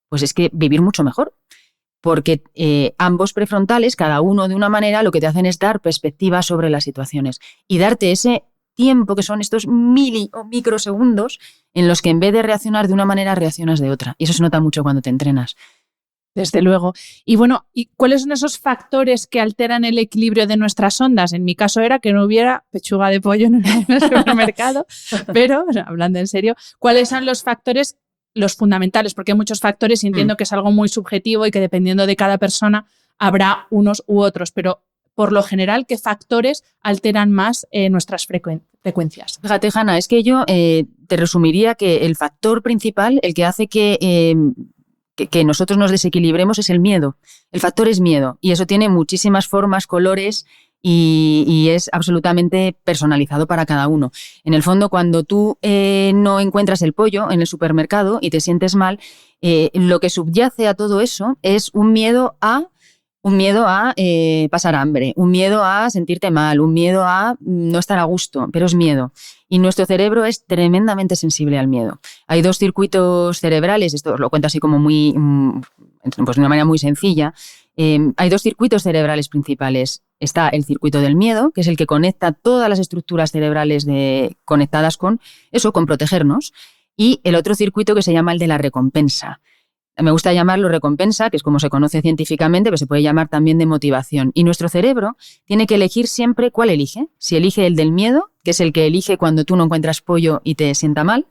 pues es que vivir mucho mejor, porque ambos prefrontales, cada uno de una manera, lo que te hacen es dar perspectiva sobre las situaciones y darte ese tiempo que son estos mili o microsegundos en los que en vez de reaccionar de una manera, reaccionas de otra. Y eso se nota mucho cuando te entrenas. Desde luego. Y bueno, ¿y cuáles son esos factores que alteran el equilibrio de nuestras ondas? En mi caso era que no hubiera pechuga de pollo en el supermercado, pero hablando en serio, ¿cuáles son los factores, los fundamentales? Porque hay muchos factores y entiendo que es algo muy subjetivo y que dependiendo de cada persona habrá unos u otros, pero por lo general, ¿qué factores alteran más nuestras frecuencias? Fíjate, Hanna, es que yo te resumiría que el factor principal, el que hace que nosotros nos desequilibremos, es el miedo. El factor es miedo y eso tiene muchísimas formas, colores y es absolutamente personalizado para cada uno. En el fondo, cuando tú no encuentras el pollo en el supermercado y te sientes mal, lo que subyace a todo eso es un miedo a pasar hambre, un miedo a sentirte mal, un miedo a no estar a gusto, pero es miedo. Y nuestro cerebro es tremendamente sensible al miedo. Hay 2 circuitos cerebrales, esto os lo cuento así como pues de una manera muy sencilla. Hay 2 circuitos cerebrales principales. Está el circuito del miedo, que es el que conecta todas las estructuras cerebrales conectadas con protegernos, y el otro circuito que se llama el de la recompensa. Me gusta llamarlo recompensa, que es como se conoce científicamente, pero se puede llamar también de motivación. Y nuestro cerebro tiene que elegir siempre cuál elige. Si elige el del miedo, que es el que elige cuando tú no encuentras pollo y te sienta mal,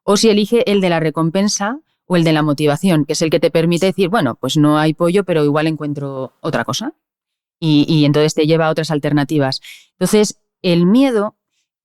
o si elige el de la recompensa o el de la motivación, que es el que te permite decir, bueno, pues no hay pollo, pero igual encuentro otra cosa. Y entonces te lleva a otras alternativas. Entonces, el miedo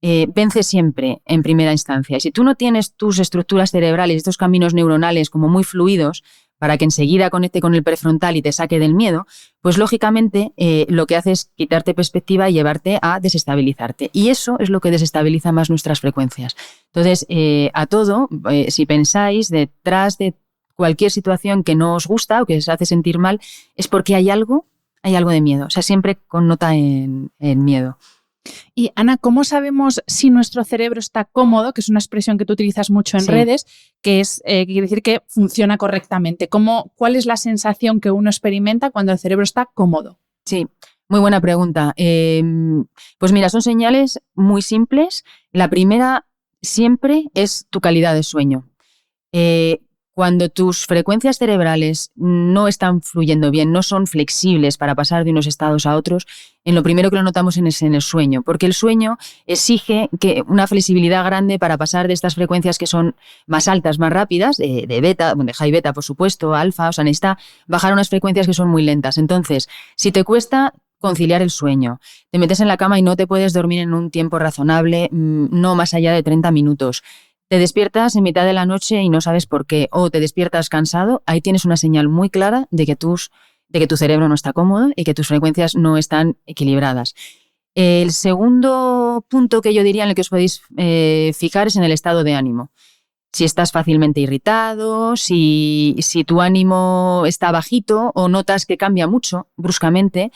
vence siempre en primera instancia. Y si tú no tienes tus estructuras cerebrales, estos caminos neuronales como muy fluidos para que enseguida conecte con el prefrontal y te saque del miedo, pues lógicamente lo que hace es quitarte perspectiva y llevarte a desestabilizarte. Y eso es lo que desestabiliza más nuestras frecuencias. Entonces, a todo, si pensáis, detrás de cualquier situación que no os gusta o que os hace sentir mal, es porque hay algo de miedo. O sea, siempre connota en miedo. Y Ana, ¿cómo sabemos si nuestro cerebro está cómodo? Que es una expresión que tú utilizas mucho en redes, que quiere decir que funciona correctamente. ¿Cuál es la sensación que uno experimenta cuando el cerebro está cómodo? Sí, muy buena pregunta. Pues mira, son señales muy simples. La primera siempre es tu calidad de sueño. Cuando tus frecuencias cerebrales no están fluyendo bien, no son flexibles para pasar de unos estados a otros, en lo primero que lo notamos es en el sueño, porque el sueño exige una flexibilidad grande para pasar de estas frecuencias que son más altas, más rápidas, de beta, de high beta, por supuesto, alfa, o sea, necesita bajar a unas frecuencias que son muy lentas. Entonces, si te cuesta conciliar el sueño, te metes en la cama y no te puedes dormir en un tiempo razonable, no más allá de 30 minutos, te despiertas en mitad de la noche y no sabes por qué, o te despiertas cansado, ahí tienes una señal muy clara de que tu cerebro no está cómodo y que tus frecuencias no están equilibradas. El segundo punto que yo diría en el que os podéis fijar es en el estado de ánimo. Si estás fácilmente irritado, si tu ánimo está bajito o notas que cambia mucho bruscamente,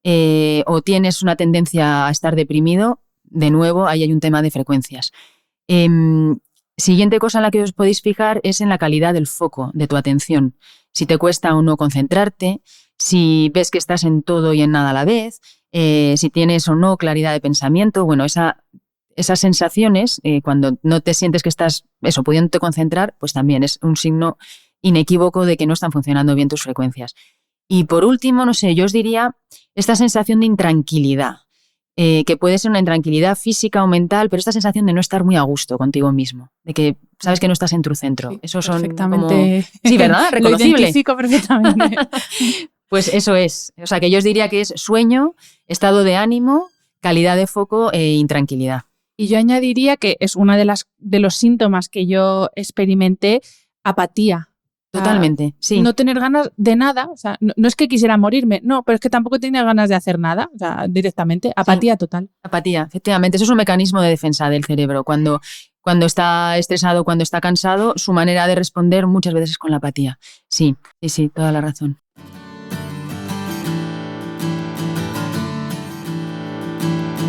o tienes una tendencia a estar deprimido, de nuevo, ahí hay un tema de frecuencias. Siguiente cosa en la que os podéis fijar es en la calidad del foco, de tu atención. Si te cuesta o no concentrarte, si ves que estás en todo y en nada a la vez, si tienes o no claridad de pensamiento. Bueno, esas sensaciones, cuando no te sientes que estás pudiéndote concentrar, pues también es un signo inequívoco de que no están funcionando bien tus frecuencias. Y por último, no sé, yo os diría esta sensación de intranquilidad. Que puede ser una intranquilidad física o mental, pero esta sensación de no estar muy a gusto contigo mismo, de que sabes que no estás en tu centro. Sí, eso son perfectamente. Sí, ¿verdad? Reconocible. Lo identifico perfectamente. Pues eso es. O sea, que yo os diría que es sueño, estado de ánimo, calidad de foco e intranquilidad. Y yo añadiría que es una de los síntomas que yo experimenté, apatía. Totalmente, sí. No tener ganas de nada, o sea, no es que quisiera morirme, no, pero es que tampoco tenía ganas de hacer nada, o sea, directamente, apatía total. Apatía, efectivamente, eso es un mecanismo de defensa del cerebro. Cuando está estresado, cuando está cansado, su manera de responder muchas veces es con la apatía. Sí, toda la razón.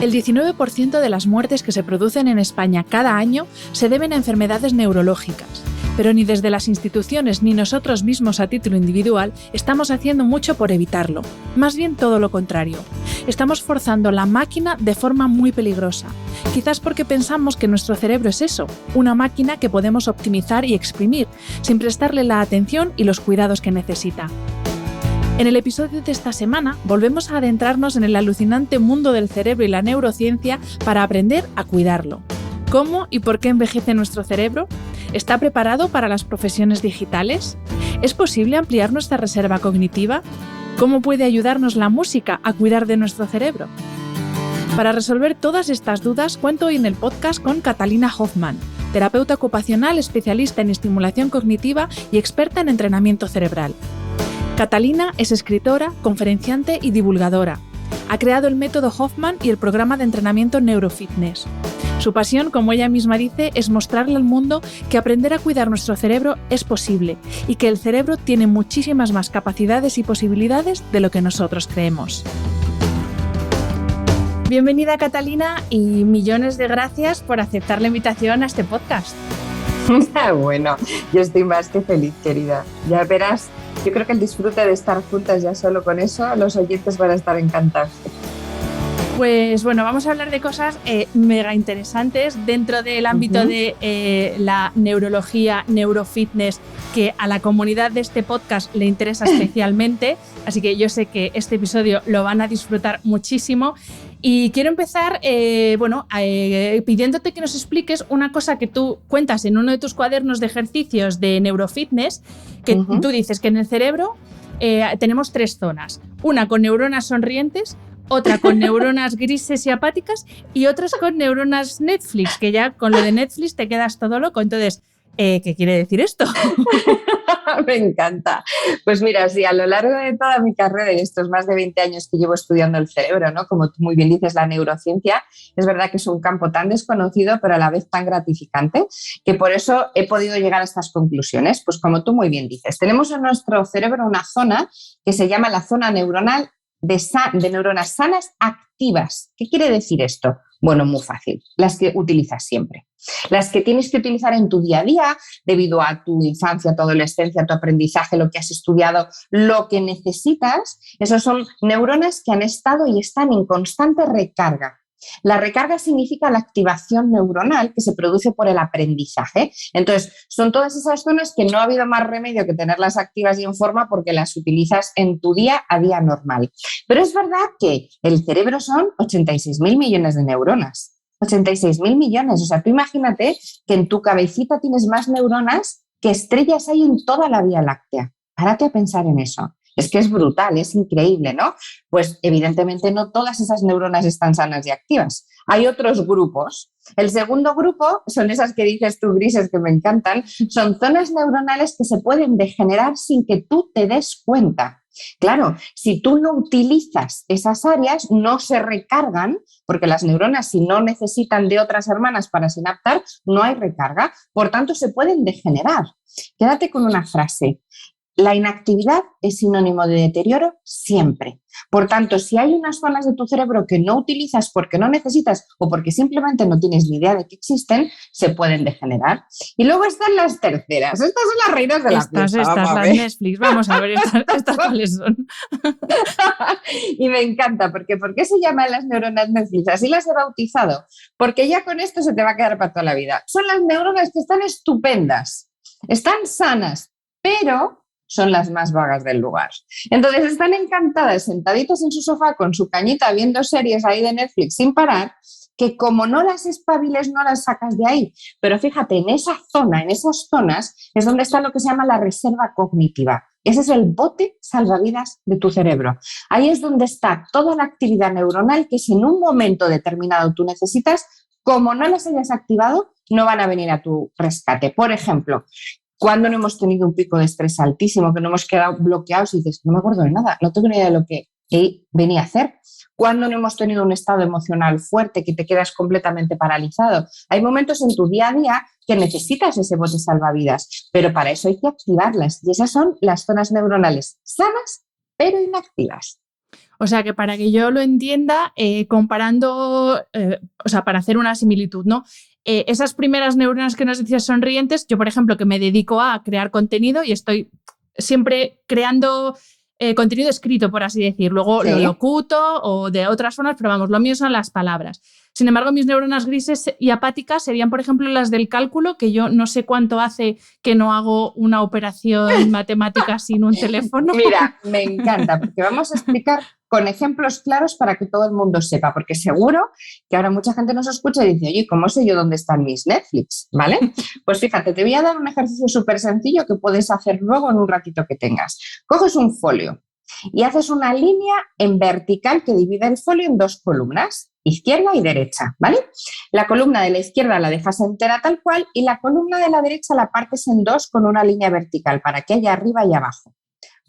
El 19% de las muertes que se producen en España cada año se deben a enfermedades neurológicas. pero ni desde las instituciones ni nosotros mismos a título individual estamos haciendo mucho por evitarlo. Más bien todo lo contrario. Estamos forzando la máquina de forma muy peligrosa. Quizás porque pensamos que nuestro cerebro es eso, una máquina que podemos optimizar y exprimir, sin prestarle la atención y los cuidados que necesita. En el episodio de esta semana volvemos a adentrarnos en el alucinante mundo del cerebro y la neurociencia para aprender a cuidarlo. ¿Cómo y por qué envejece nuestro cerebro? ¿Está preparado para las profesiones digitales? ¿Es posible ampliar nuestra reserva cognitiva? ¿Cómo puede ayudarnos la música a cuidar de nuestro cerebro? Para resolver todas estas dudas, cuento hoy en el podcast con Catalina Hoffman, terapeuta ocupacional, especialista en estimulación cognitiva y experta en entrenamiento cerebral. Catalina es escritora, conferenciante y divulgadora. Ha creado el método Hoffman y el programa de entrenamiento Neurofitness. Su pasión, como ella misma dice, es mostrarle al mundo que aprender a cuidar nuestro cerebro es posible y que el cerebro tiene muchísimas más capacidades y posibilidades de lo que nosotros creemos. Bienvenida, Catalina, y millones de gracias por aceptar la invitación a este podcast. Bueno, yo estoy más que feliz, querida. Ya verás, yo creo que el disfrute de estar juntas ya solo con eso, los oyentes van a estar encantados. Pues bueno, vamos a hablar de cosas mega interesantes dentro del ámbito de la neurología, neurofitness, que a la comunidad de este podcast le interesa especialmente, así que yo sé que este episodio lo van a disfrutar muchísimo. Y quiero empezar pidiéndote que nos expliques una cosa que tú cuentas en uno de tus cuadernos de ejercicios de neurofitness, que tú dices que en el cerebro tenemos 3 zonas, una con neuronas sonrientes, otra con neuronas grises y apáticas y otras con neuronas Netflix, que ya con lo de Netflix te quedas todo loco. Entonces, ¿qué quiere decir esto? Me encanta. Pues mira, sí, a lo largo de toda mi carrera y estos más de 20 años que llevo estudiando el cerebro, ¿no? Como tú muy bien dices, la neurociencia, es verdad que es un campo tan desconocido, pero a la vez tan gratificante, que por eso he podido llegar a estas conclusiones. Pues como tú muy bien dices, tenemos en nuestro cerebro una zona que se llama la zona neuronal de neuronas sanas activas. ¿Qué quiere decir esto? Bueno, muy fácil, las que utilizas siempre. Las que tienes que utilizar en tu día a día debido a tu infancia, tu adolescencia, tu aprendizaje, lo que has estudiado, lo que necesitas. Esos son neuronas que han estado y están en constante recarga. La recarga significa la activación neuronal que se produce por el aprendizaje. Entonces, son todas esas zonas que no ha habido más remedio que tenerlas activas y en forma porque las utilizas en tu día a día normal. Pero es verdad que el cerebro son 86.000 millones de neuronas. 86.000 millones. O sea, tú imagínate que en tu cabecita tienes más neuronas que estrellas hay en toda la Vía Láctea. Párate a pensar en eso. Es que es brutal, es increíble, ¿no? Pues evidentemente no todas esas neuronas están sanas y activas. Hay otros grupos. El segundo grupo son esas que dices tú, grises, que me encantan. Son zonas neuronales que se pueden degenerar sin que tú te des cuenta. Claro, si tú no utilizas esas áreas, no se recargan, porque las neuronas, si no necesitan de otras hermanas para sinaptar, no hay recarga. Por tanto, se pueden degenerar. Quédate con una frase. La inactividad es sinónimo de deterioro siempre. Por tanto, si hay unas zonas de tu cerebro que no utilizas porque no necesitas o porque simplemente no tienes ni idea de que existen, se pueden degenerar. Y luego están las terceras. Estas son las reinas de la fiesta. Estas, las Netflix. Vamos a ver estas cuáles son. Y me encanta, porque ¿por qué se llaman las neuronas Netflix? Así las he bautizado. Porque ya con esto se te va a quedar para toda la vida. Son las neuronas que están estupendas, están sanas, pero son las más vagas del lugar. Entonces están encantadas, sentaditas en su sofá con su cañita viendo series ahí de Netflix sin parar, que como no las espabiles no las sacas de ahí. Pero fíjate, en esa zona, en esas zonas, es donde está lo que se llama la reserva cognitiva. Ese es el bote salvavidas de tu cerebro. Ahí es donde está toda la actividad neuronal que si en un momento determinado tú necesitas, como no las hayas activado, no van a venir a tu rescate. Por ejemplo, cuando no hemos tenido un pico de estrés altísimo, que no hemos quedado bloqueados y dices, no me acuerdo de nada, no tengo ni idea de lo que venía a hacer. Cuando no hemos tenido un estado emocional fuerte, que te quedas completamente paralizado. Hay momentos en tu día a día que necesitas ese bote salvavidas, pero para eso hay que activarlas. Y esas son las zonas neuronales sanas, pero inactivas. O sea, que para que yo lo entienda, comparando, para hacer una similitud, ¿no? esas primeras neuronas que nos decías sonrientes, yo, por ejemplo, que me dedico a crear contenido y estoy siempre creando contenido escrito, por así decir. Luego lo locuto o de otras formas, pero vamos, lo mío son las palabras. Sin embargo, mis neuronas grises y apáticas serían, por ejemplo, las del cálculo, que yo no sé cuánto hace que no hago una operación matemática sin un teléfono. Mira, me encanta, porque vamos a explicar con ejemplos claros para que todo el mundo sepa, porque seguro que ahora mucha gente nos escucha y dice, oye, ¿cómo sé yo dónde están mis Netflix? ¿Vale? Pues fíjate, te voy a dar un ejercicio súper sencillo que puedes hacer luego en un ratito que tengas. Coges un folio y haces una línea en vertical que divide el folio en 2 columnas, izquierda y derecha, ¿vale? La columna de la izquierda la dejas entera tal cual y la columna de la derecha la partes en 2 con una línea vertical para que haya arriba y abajo.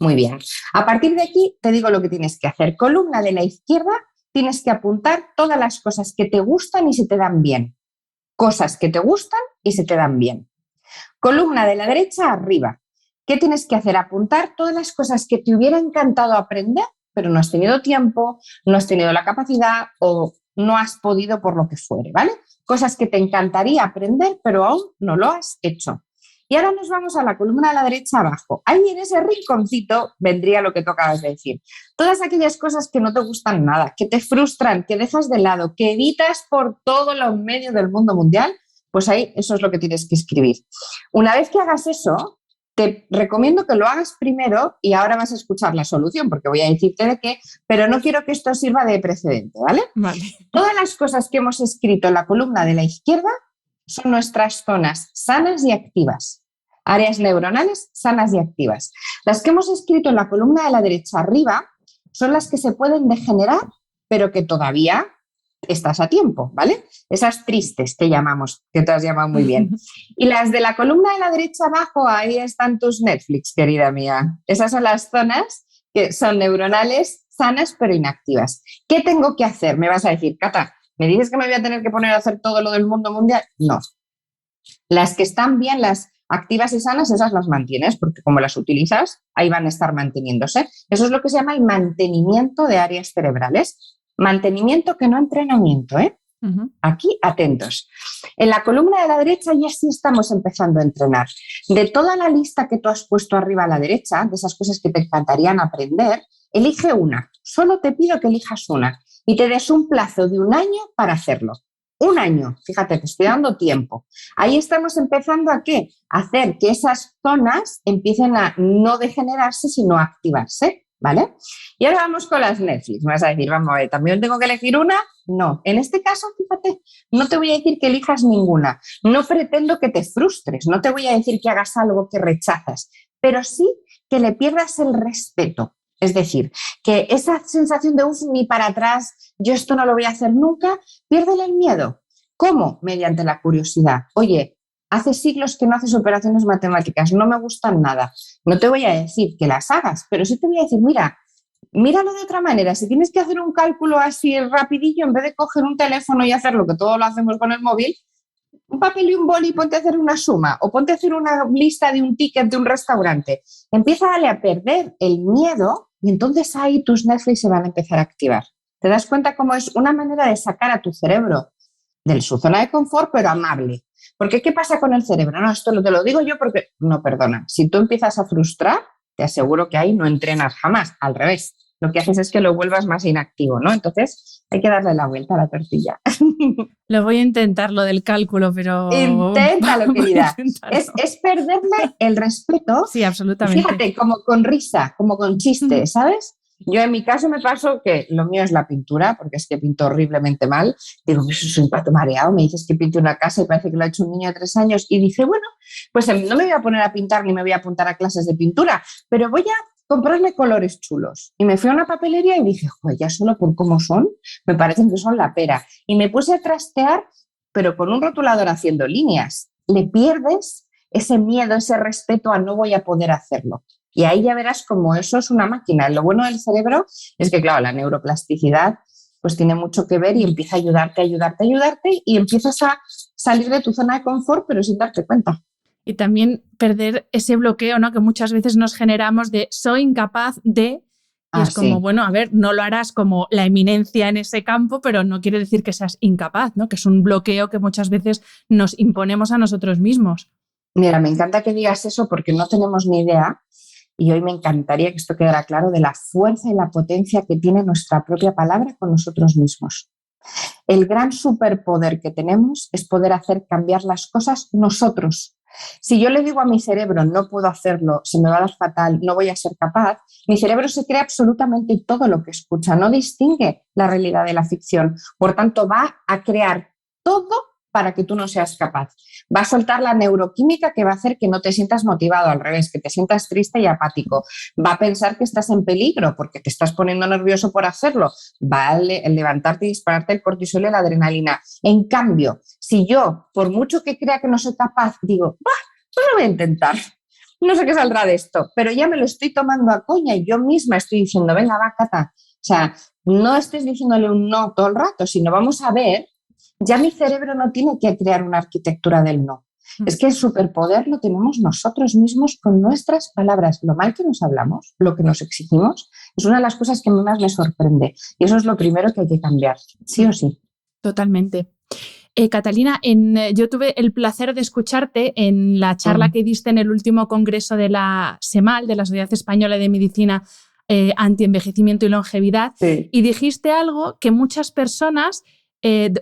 Muy bien. A partir de aquí te digo lo que tienes que hacer. Columna de la izquierda, tienes que apuntar todas las cosas que te gustan y se te dan bien. Cosas que te gustan y se te dan bien. Columna de la derecha, arriba. ¿Qué tienes que hacer? Apuntar todas las cosas que te hubiera encantado aprender, pero no has tenido tiempo, no has tenido la capacidad o no has podido por lo que fuere, ¿vale? Cosas que te encantaría aprender, pero aún no lo has hecho. Y ahora nos vamos a la columna de la derecha abajo. Ahí en ese rinconcito vendría lo que tú acabas de decir. Todas aquellas cosas que no te gustan nada, que te frustran, que dejas de lado, que evitas por todo lo medio del mundo mundial, pues ahí eso es lo que tienes que escribir. Una vez que hagas eso, te recomiendo que lo hagas primero y ahora vas a escuchar la solución porque voy a decirte de qué, pero no quiero que esto sirva de precedente, ¿vale? Vale. Todas las cosas que hemos escrito en la columna de la izquierda son nuestras zonas sanas y activas, áreas neuronales sanas y activas. Las que hemos escrito en la columna de la derecha arriba son las que se pueden degenerar, pero que todavía estás a tiempo, ¿vale? Esas tristes que llamamos, que te has llamado muy bien. Y las de la columna de la derecha abajo, ahí están tus Netflix, querida mía. Esas son las zonas que son neuronales, sanas, pero inactivas. ¿Qué tengo que hacer? Me vas a decir, Cata, ¿me dices que me voy a tener que poner a hacer todo lo del mundo mundial? No. Las que están bien, las activas y sanas, esas las mantienes, porque como las utilizas, ahí van a estar manteniéndose. Eso es lo que se llama el mantenimiento de áreas cerebrales. Mantenimiento que no entrenamiento, ¿eh? Uh-huh. Aquí, atentos. En la columna de la derecha ya sí estamos empezando a entrenar. De toda la lista que tú has puesto arriba a la derecha, de esas cosas que te encantarían aprender, elige una. Solo te pido que elijas una y te des un plazo de 1 año para hacerlo. 1 año, fíjate, te estoy dando tiempo. Ahí estamos empezando a ¿qué? A hacer que esas zonas empiecen a no degenerarse, sino a activarse. ¿Vale? Y ahora vamos con las Netflix. Me vas a decir, vamos a ver, ¿también tengo que elegir una? No. En este caso, fíjate, no te voy a decir que elijas ninguna. No pretendo que te frustres. No te voy a decir que hagas algo que rechazas. Pero sí que le pierdas el respeto. Es decir, que esa sensación de ni para atrás, yo esto no lo voy a hacer nunca, piérdele el miedo. ¿Cómo? Mediante la curiosidad. Oye, hace siglos que no haces operaciones matemáticas, no me gustan nada. No te voy a decir que las hagas, pero sí te voy a decir, míralo de otra manera. Si tienes que hacer un cálculo así rapidillo, en vez de coger un teléfono y hacer lo que todos lo hacemos con el móvil, un papel y un boli, ponte a hacer una suma o ponte a hacer una lista de un ticket de un restaurante. Empieza a darle a perder el miedo y entonces ahí tus Netflix se van a empezar a activar. ¿Te das cuenta cómo es una manera de sacar a tu cerebro de su zona de confort, pero amable? Porque ¿qué pasa con el cerebro? No, esto te lo digo yo porque... No, perdona. Si tú empiezas a frustrar, te aseguro que ahí no entrenas jamás. Al revés. Lo que haces es que lo vuelvas más inactivo, ¿no? Entonces hay que darle la vuelta a la tortilla. Lo voy a intentar, lo del cálculo, pero... Inténtalo, querida. Es perderle el respeto. Sí, absolutamente. Fíjate, como con risa, como con chiste, ¿sabes? Yo en mi caso me pasó que lo mío es la pintura, porque es que pinto horriblemente mal. Digo, soy un pato mareado, me dices que pinte una casa y parece que lo ha hecho un niño de 3 años. Y dije, bueno, pues no me voy a poner a pintar ni me voy a apuntar a clases de pintura, pero voy a comprarle colores chulos. Y me fui a una papelería y dije, joder, ya solo por cómo son, me parecen que son la pera. Y me puse a trastear, pero con un rotulador haciendo líneas. Le pierdes ese miedo, ese respeto a no voy a poder hacerlo. Y ahí ya verás cómo eso es una máquina. Lo bueno del cerebro es que, claro, la neuroplasticidad pues tiene mucho que ver y empieza a ayudarte y empiezas a salir de tu zona de confort, pero sin darte cuenta. Y también perder ese bloqueo, ¿no? Que muchas veces nos generamos de soy incapaz de, Y es como, sí. bueno, a ver, no lo harás como la eminencia en ese campo, pero no quiere decir que seas incapaz, ¿no? Que es un bloqueo que muchas veces nos imponemos a nosotros mismos. Mira, me encanta que digas eso porque no tenemos ni idea, y hoy me encantaría que esto quedara claro, de la fuerza y la potencia que tiene nuestra propia palabra con nosotros mismos. El gran superpoder que tenemos es poder hacer cambiar las cosas nosotros. Si yo le digo a mi cerebro, no puedo hacerlo, se me va a dar fatal, no voy a ser capaz, mi cerebro se cree absolutamente todo lo que escucha, no distingue la realidad de la ficción. Por tanto, va a crear todo para que tú no seas capaz. Va a soltar la neuroquímica que va a hacer que no te sientas motivado, al revés, que te sientas triste y apático. Va a pensar que estás en peligro porque te estás poniendo nervioso por hacerlo. Va a levantarte y dispararte el cortisol y la adrenalina. En cambio, si yo, por mucho que crea que no soy capaz, digo, pues lo voy a intentar. No sé qué saldrá de esto, pero ya me lo estoy tomando a coña y yo misma estoy diciendo, venga, va, Cata. O sea, no estés diciéndole un no todo el rato, sino vamos a ver. Ya mi cerebro no tiene que crear una arquitectura del no. Es que el superpoder lo tenemos nosotros mismos con nuestras palabras. Lo mal que nos hablamos, lo que nos exigimos, es una de las cosas que más me sorprende. Y eso es lo primero que hay que cambiar, sí o sí. Totalmente. Catalina, yo tuve el placer de escucharte en la charla que diste en el último congreso de la SEMAL, de la Sociedad Española de Medicina Antienvejecimiento y Longevidad, Sí. y dijiste algo que muchas personas...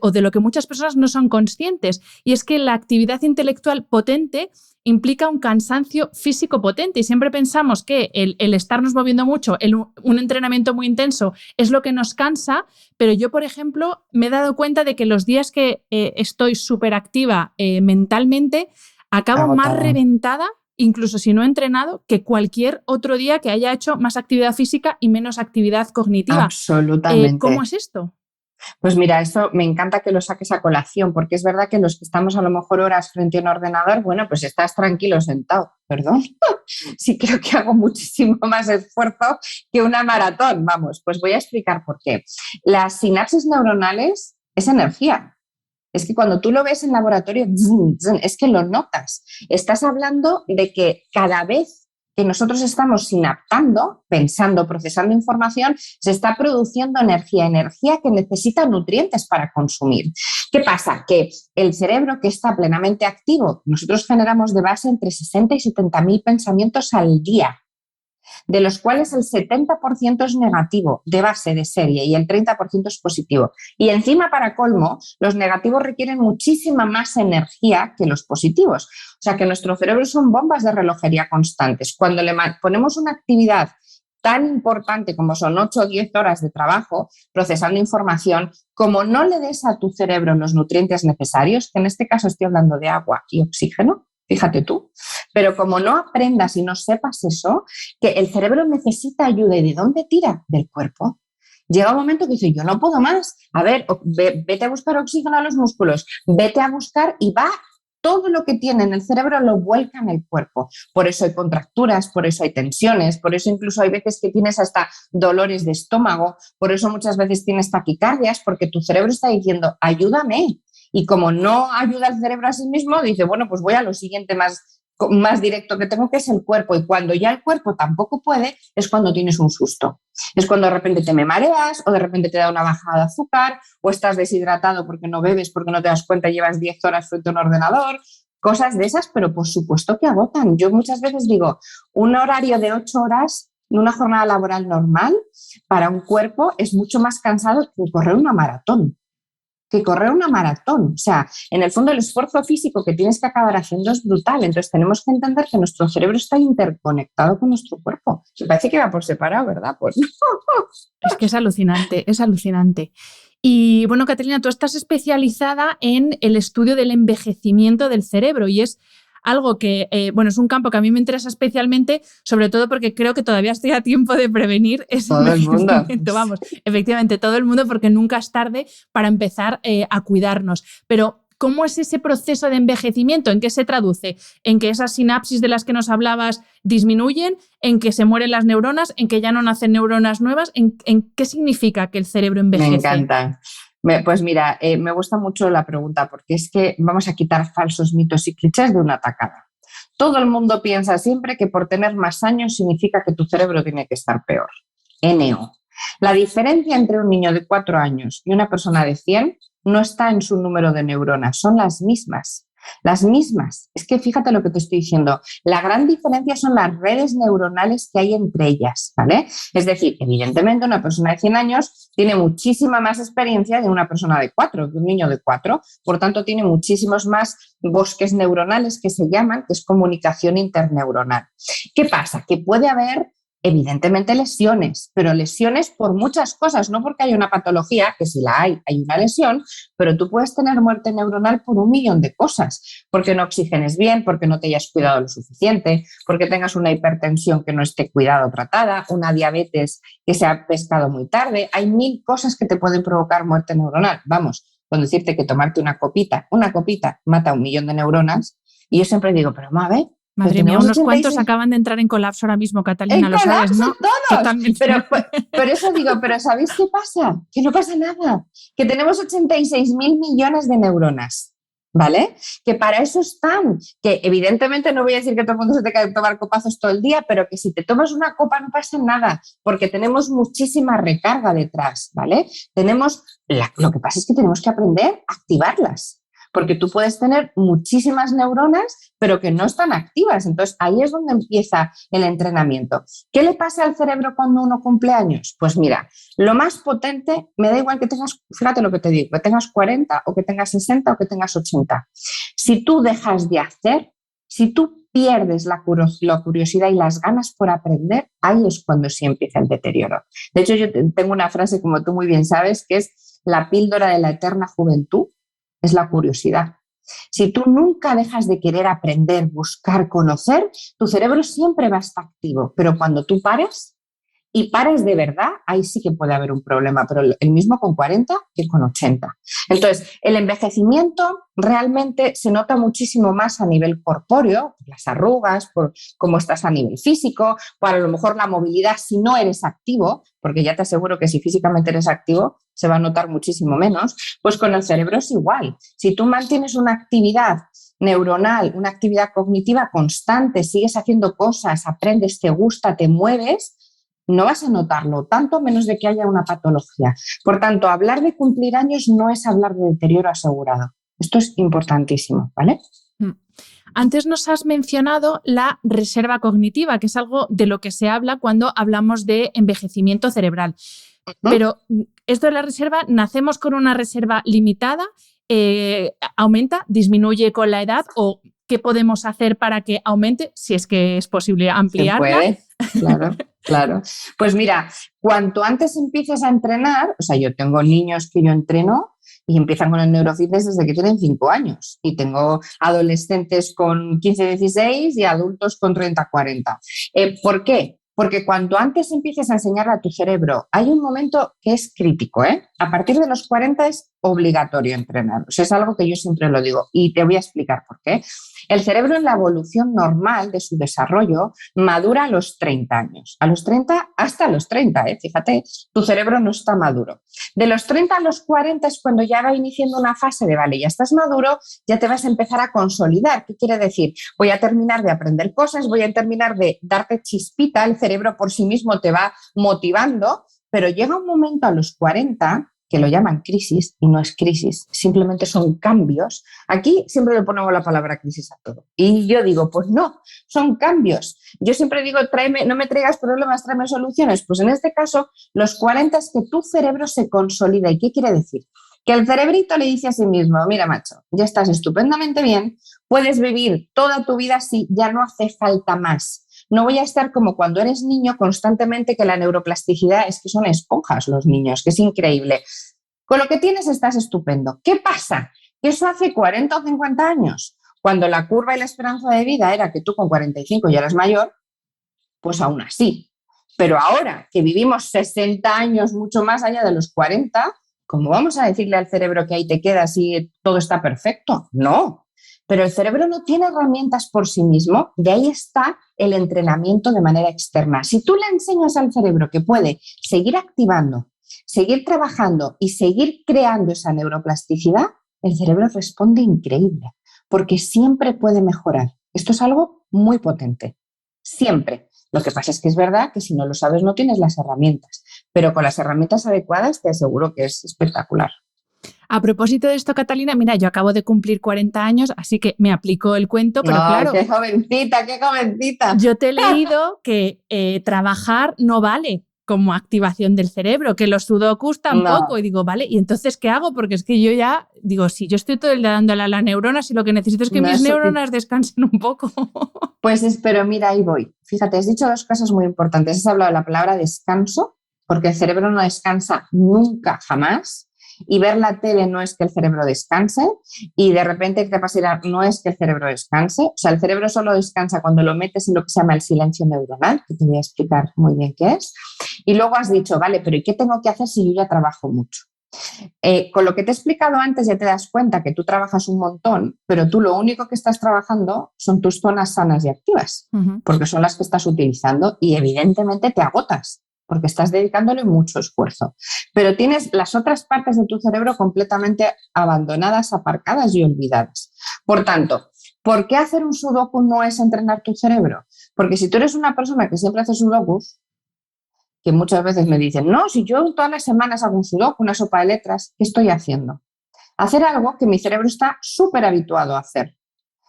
o de lo que muchas personas no son conscientes, y es que la actividad intelectual potente implica un cansancio físico potente, y siempre pensamos que el estarnos moviendo mucho, un entrenamiento muy intenso es lo que nos cansa, pero yo, por ejemplo, me he dado cuenta de que los días que estoy súper activa mentalmente, acabo más reventada, incluso si no he entrenado, que cualquier otro día que haya hecho más actividad física y menos actividad cognitiva. Absolutamente. ¿Cómo es esto? Pues mira, eso me encanta que lo saques a colación, porque es verdad que los que estamos a lo mejor horas frente a un ordenador, bueno, pues estás tranquilo sentado, perdón. Sí, creo que hago muchísimo más esfuerzo que una maratón, vamos, pues voy a explicar por qué. Las sinapsis neuronales es energía. Es que cuando tú lo ves en laboratorio, es que lo notas. Estás hablando de que cada vez que nosotros estamos sinaptando, pensando, procesando información, se está produciendo energía que necesita nutrientes para consumir. ¿Qué pasa? Que el cerebro, que está plenamente activo, nosotros generamos de base entre 60 y 70.000 pensamientos al día, de los cuales el 70% es negativo, de base, de serie, y el 30% es positivo. Y encima, para colmo, los negativos requieren muchísima más energía que los positivos. O sea que nuestro cerebro son bombas de relojería constantes. Cuando le ponemos una actividad tan importante como son 8 o 10 horas de trabajo procesando información, como no le des a tu cerebro los nutrientes necesarios, que en este caso estoy hablando de agua y oxígeno, fíjate tú, pero como no aprendas y no sepas eso, que el cerebro necesita ayuda. ¿Y de dónde tira? Del cuerpo. Llega un momento que dice, yo no puedo más. A ver, vete a buscar oxígeno a los músculos, vete a buscar, y va, todo lo que tiene en el cerebro lo vuelca en el cuerpo. Por eso hay contracturas, por eso hay tensiones, por eso incluso hay veces que tienes hasta dolores de estómago, por eso muchas veces tienes taquicardias, porque tu cerebro está diciendo, ayúdame. Y como no ayuda al cerebro a sí mismo, dice, bueno, pues voy a lo siguiente más directo que tengo, que es el cuerpo. Y cuando ya el cuerpo tampoco puede, es cuando tienes un susto. Es cuando de repente te me mareas, o de repente te da una bajada de azúcar, o estás deshidratado porque no bebes, porque no te das cuenta y llevas 10 horas frente a un ordenador. Cosas de esas, pero por supuesto que agotan. Yo muchas veces digo, un horario de 8 horas en una jornada laboral normal para un cuerpo es mucho más cansado que correr una maratón. O sea, en el fondo el esfuerzo físico que tienes que acabar haciendo es brutal. Entonces tenemos que entender que nuestro cerebro está interconectado con nuestro cuerpo. Me parece que va por separado, ¿verdad? Pues no. Es que es alucinante, es alucinante. Y bueno, Catalina, tú estás especializada en el estudio del envejecimiento del cerebro, y es algo que, es un campo que a mí me interesa especialmente, sobre todo porque creo que todavía estoy a tiempo de prevenir ese todo el mundo. Vamos, efectivamente, todo el mundo, porque nunca es tarde para empezar a cuidarnos. Pero, ¿cómo es ese proceso de envejecimiento? ¿En qué se traduce? ¿En que esas sinapsis de las que nos hablabas disminuyen? ¿En que se mueren las neuronas? ¿En que ya no nacen neuronas nuevas? ¿En qué significa que el cerebro envejece? Me encanta. Pues mira, me gusta mucho la pregunta, porque es que vamos a quitar falsos mitos y clichés de una tacada. Todo el mundo piensa siempre que por tener más años significa que tu cerebro tiene que estar peor. NO. La diferencia entre un niño de 4 años y una persona de 100 no está en su número de neuronas, son las mismas. Las mismas. Es que fíjate lo que te estoy diciendo. La gran diferencia son las redes neuronales que hay entre ellas, ¿vale? Es decir, evidentemente una persona de 100 años tiene muchísima más experiencia de una persona de 4, de un niño de 4. Por tanto, tiene muchísimos más bosques neuronales que se llaman, que es comunicación interneuronal. ¿Qué pasa? Que puede haber evidentemente lesiones, pero lesiones por muchas cosas, no porque haya una patología, que si la hay una lesión, pero tú puedes tener muerte neuronal por 1.000.000 de cosas, porque no oxigenes bien, porque no te hayas cuidado lo suficiente, porque tengas una hipertensión que no esté cuidada o tratada, una diabetes que se ha pescado muy tarde, hay 1.000 cosas que te pueden provocar muerte neuronal. Vamos, con decirte que tomarte una copita mata 1.000.000 de neuronas, y yo siempre digo, pero madre, Madre mía, unos cuantos acaban de entrar en colapso ahora mismo, Catalina, lo sabes, ¿no? Todos. Totalmente. Pero eso digo, pero ¿sabéis qué pasa? Que no pasa nada, que tenemos 86.000 millones de neuronas, ¿vale? Que para eso están, que evidentemente no voy a decir que todo el mundo se tenga que tomar copazos todo el día, pero que si te tomas una copa no pasa nada, porque tenemos muchísima recarga detrás, ¿vale? Lo que pasa es que tenemos que aprender a activarlas. Porque tú puedes tener muchísimas neuronas, pero que no están activas. Entonces, ahí es donde empieza el entrenamiento. ¿Qué le pasa al cerebro cuando uno cumple años? Pues mira, lo más potente, me da igual que tengas, fíjate lo que te digo, que tengas 40 o que tengas 60 o que tengas 80. Si tú dejas de hacer, si tú pierdes la curiosidad y las ganas por aprender, ahí es cuando sí empieza el deterioro. De hecho, yo tengo una frase, como tú muy bien sabes, que es la píldora de la eterna juventud. Es la curiosidad. Si tú nunca dejas de querer aprender, buscar, conocer, tu cerebro siempre va a estar activo, pero cuando tú pares y pares de verdad, ahí sí que puede haber un problema, pero el mismo con 40 que con 80. Entonces, el envejecimiento realmente se nota muchísimo más a nivel corpóreo, por las arrugas, por cómo estás a nivel físico, por a lo mejor la movilidad si no eres activo, porque ya te aseguro que si físicamente eres activo se va a notar muchísimo menos, pues con el cerebro es igual. Si tú mantienes una actividad neuronal, una actividad cognitiva constante, sigues haciendo cosas, aprendes, te gusta, te mueves, no vas a notarlo, tanto menos de que haya una patología. Por tanto, hablar de cumplir años no es hablar de deterioro asegurado. Esto es importantísimo, ¿vale? Antes nos has mencionado la reserva cognitiva, que es algo de lo que se habla cuando hablamos de envejecimiento cerebral. Pero esto de la reserva, ¿nacemos con una reserva limitada? ¿Aumenta? ¿Disminuye con la edad? ¿O qué podemos hacer para que aumente? Si es que es posible ampliarla. Se puede, claro. Pues mira, cuanto antes empieces a entrenar, o sea, yo tengo niños que yo entreno y empiezan con el neurofitness desde que tienen 5 años. Y tengo adolescentes con 15, 16 y adultos con 30, 40. ¿Por qué? Porque cuanto antes empieces a enseñarle a tu cerebro, hay un momento que es crítico, ¿eh? A partir de los 40 es obligatorio entrenar. O sea, es algo que yo siempre lo digo y te voy a explicar por qué. El cerebro en la evolución normal de su desarrollo madura a los 30 años. A los 30 hasta los 30, fíjate, tu cerebro no está maduro. De los 30 a los 40 es cuando ya va iniciando una fase de, vale, ya estás maduro, ya te vas a empezar a consolidar. ¿Qué quiere decir? Voy a terminar de aprender cosas, voy a terminar de darte chispita, el cerebro por sí mismo te va motivando, pero llega un momento a los 40 que lo llaman crisis y no es crisis, simplemente son cambios. Aquí siempre le ponemos la palabra crisis a todo. Y yo digo, pues no, son cambios. Yo siempre digo, no me traigas problemas, tráeme soluciones. Pues en este caso, los 40 es que tu cerebro se consolida. ¿Y qué quiere decir? Que el cerebrito le dice a sí mismo, mira macho, ya estás estupendamente bien, puedes vivir toda tu vida así, ya no hace falta más. No voy a estar como cuando eres niño constantemente, que la neuroplasticidad es que son esponjas los niños, que es increíble. Con lo que tienes estás estupendo. ¿Qué pasa? Que eso hace 40 o 50 años, cuando la curva y la esperanza de vida era que tú con 45 ya eras mayor, pues aún así. Pero ahora que vivimos 60 años mucho más allá de los 40, ¿cómo vamos a decirle al cerebro que ahí te quedas y todo está perfecto? No. Pero el cerebro no tiene herramientas por sí mismo, de ahí está el entrenamiento de manera externa. Si tú le enseñas al cerebro que puede seguir activando, seguir trabajando y seguir creando esa neuroplasticidad, el cerebro responde increíble, porque siempre puede mejorar. Esto es algo muy potente, siempre. Lo que pasa es que es verdad que si no lo sabes no tienes las herramientas, pero con las herramientas adecuadas te aseguro que es espectacular. A propósito de esto, Catalina, mira, yo acabo de cumplir 40 años, así que me aplicó el cuento, pero claro… ¡Qué jovencita, qué jovencita! Yo te he leído que trabajar no vale como activación del cerebro, que los sudokus tampoco. No. Y digo, vale, ¿y entonces qué hago? Porque es que yo ya, digo, si yo estoy todo el día dándole a las neuronas y lo que necesito es que mis neuronas descansen un poco. Pues pero mira, ahí voy. Fíjate, has dicho dos cosas muy importantes. Has hablado de la palabra descanso, porque el cerebro no descansa nunca, jamás. Y ver la tele no es que el cerebro descanse y de repente capacidad no es que el cerebro descanse. O sea, el cerebro solo descansa cuando lo metes en lo que se llama el silencio neuronal, que te voy a explicar muy bien qué es. Y luego has dicho, vale, pero ¿y qué tengo que hacer si yo ya trabajo mucho? Con lo que te he explicado antes ya te das cuenta que tú trabajas un montón, pero tú lo único que estás trabajando son tus zonas sanas y activas, porque son las que estás utilizando y evidentemente te agotas, porque estás dedicándole mucho esfuerzo. Pero tienes las otras partes de tu cerebro completamente abandonadas, aparcadas y olvidadas. Por tanto, ¿por qué hacer un sudoku no es entrenar tu cerebro? Porque si tú eres una persona que siempre hace sudokus, que muchas veces me dicen, no, si yo todas las semanas hago un sudoku, una sopa de letras, ¿qué estoy haciendo? Hacer algo que mi cerebro está súper habituado a hacer.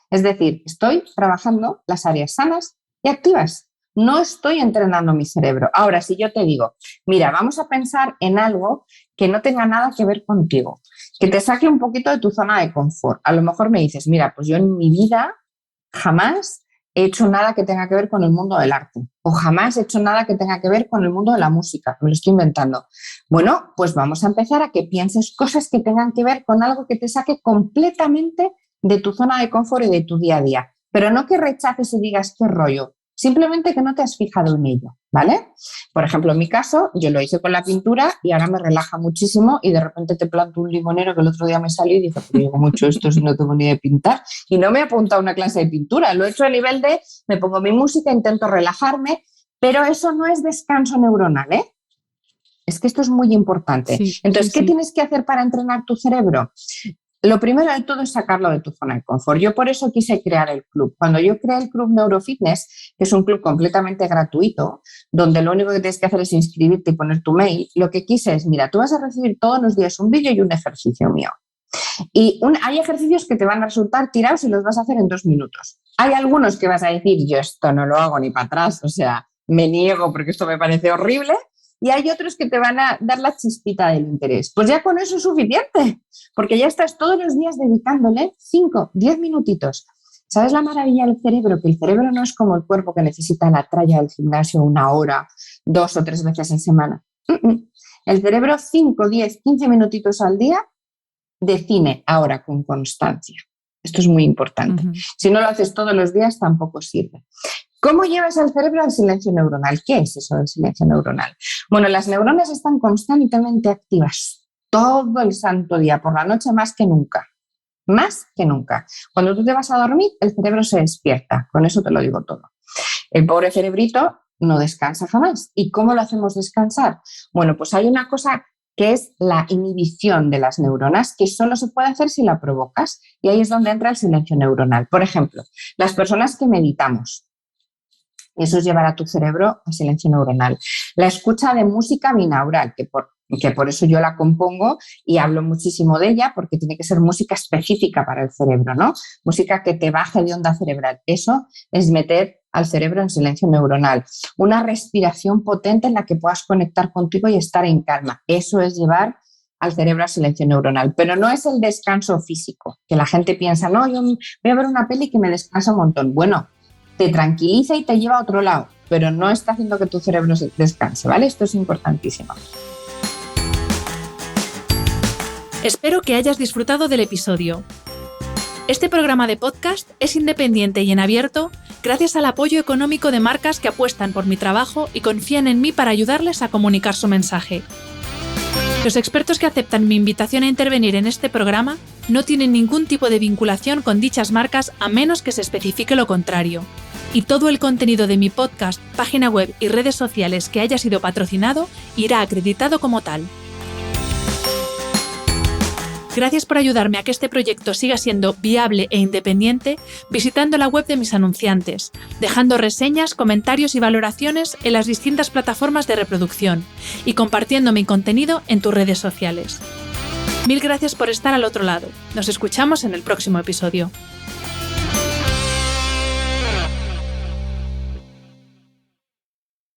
Es decir, estoy trabajando las áreas sanas y activas. No estoy entrenando mi cerebro. Ahora, si yo te digo, mira, vamos a pensar en algo que no tenga nada que ver contigo, que te saque un poquito de tu zona de confort. A lo mejor me dices, mira, pues yo en mi vida jamás he hecho nada que tenga que ver con el mundo del arte o jamás he hecho nada que tenga que ver con el mundo de la música. Me lo estoy inventando. Bueno, pues vamos a empezar a que pienses cosas que tengan que ver con algo que te saque completamente de tu zona de confort y de tu día a día. Pero no que rechaces y digas qué rollo. Simplemente que no te has fijado en ello, ¿vale? Por ejemplo, en mi caso, yo lo hice con la pintura y ahora me relaja muchísimo y de repente te planto un limonero que el otro día me salió y dije, pero llevo mucho esto si no tengo ni de pintar. Y no me he apuntado a una clase de pintura, lo he hecho a nivel de, me pongo mi música, intento relajarme, pero eso no es descanso neuronal, ¿eh? Es que esto es muy importante. Sí, entonces, ¿qué tienes que hacer para entrenar tu cerebro? Lo primero de todo es sacarlo de tu zona de confort. Yo por eso quise crear el club. Cuando yo creé el Club Neurofitness, que es un club completamente gratuito, donde lo único que tienes que hacer es inscribirte y poner tu mail, lo que quise es, mira, tú vas a recibir todos los días un vídeo y un ejercicio mío. Y hay ejercicios que te van a resultar tirados y los vas a hacer en 2 minutos. Hay algunos que vas a decir, yo esto no lo hago ni para atrás, o sea, me niego porque esto me parece horrible. Y hay otros que te van a dar la chispita del interés. Pues ya con eso es suficiente, porque ya estás todos los días dedicándole 5, 10 minutitos. ¿Sabes la maravilla del cerebro? Que el cerebro no es como el cuerpo que necesita la tralla del gimnasio 1 hora, 2 o 3 veces en semana. El cerebro 5, 10, 15 minutitos al día define ahora con constancia. Esto es muy importante. Si no lo haces todos los días tampoco sirve. ¿Cómo llevas al cerebro al silencio neuronal? ¿Qué es eso del silencio neuronal? Bueno, las neuronas están constantemente activas todo el santo día, por la noche más que nunca. Más que nunca. Cuando tú te vas a dormir, el cerebro se despierta. Con eso te lo digo todo. El pobre cerebrito no descansa jamás. ¿Y cómo lo hacemos descansar? Bueno, pues hay una cosa que es la inhibición de las neuronas, que solo se puede hacer si la provocas. Y ahí es donde entra el silencio neuronal. Por ejemplo, las personas que meditamos, eso es llevar a tu cerebro a silencio neuronal. La escucha de música binaural, que por eso yo la compongo y hablo muchísimo de ella, porque tiene que ser música específica para el cerebro, ¿no? Música que te baje de onda cerebral. Eso es meter al cerebro en silencio neuronal. Una respiración potente en la que puedas conectar contigo y estar en calma. Eso es llevar al cerebro a silencio neuronal. Pero no es el descanso físico, que la gente piensa, no, yo voy a ver una peli que me descansa un montón. Bueno, te tranquiliza y te lleva a otro lado, pero no está haciendo que tu cerebro descanse, ¿vale? Esto es importantísimo. Espero que hayas disfrutado del episodio. Este programa de podcast es independiente y en abierto gracias al apoyo económico de marcas que apuestan por mi trabajo y confían en mí para ayudarles a comunicar su mensaje. Los expertos que aceptan mi invitación a intervenir en este programa no tienen ningún tipo de vinculación con dichas marcas a menos que se especifique lo contrario. Y todo el contenido de mi podcast, página web y redes sociales que haya sido patrocinado irá acreditado como tal. Gracias por ayudarme a que este proyecto siga siendo viable e independiente visitando la web de mis anunciantes, dejando reseñas, comentarios y valoraciones en las distintas plataformas de reproducción y compartiendo mi contenido en tus redes sociales. Mil gracias por estar al otro lado. Nos escuchamos en el próximo episodio.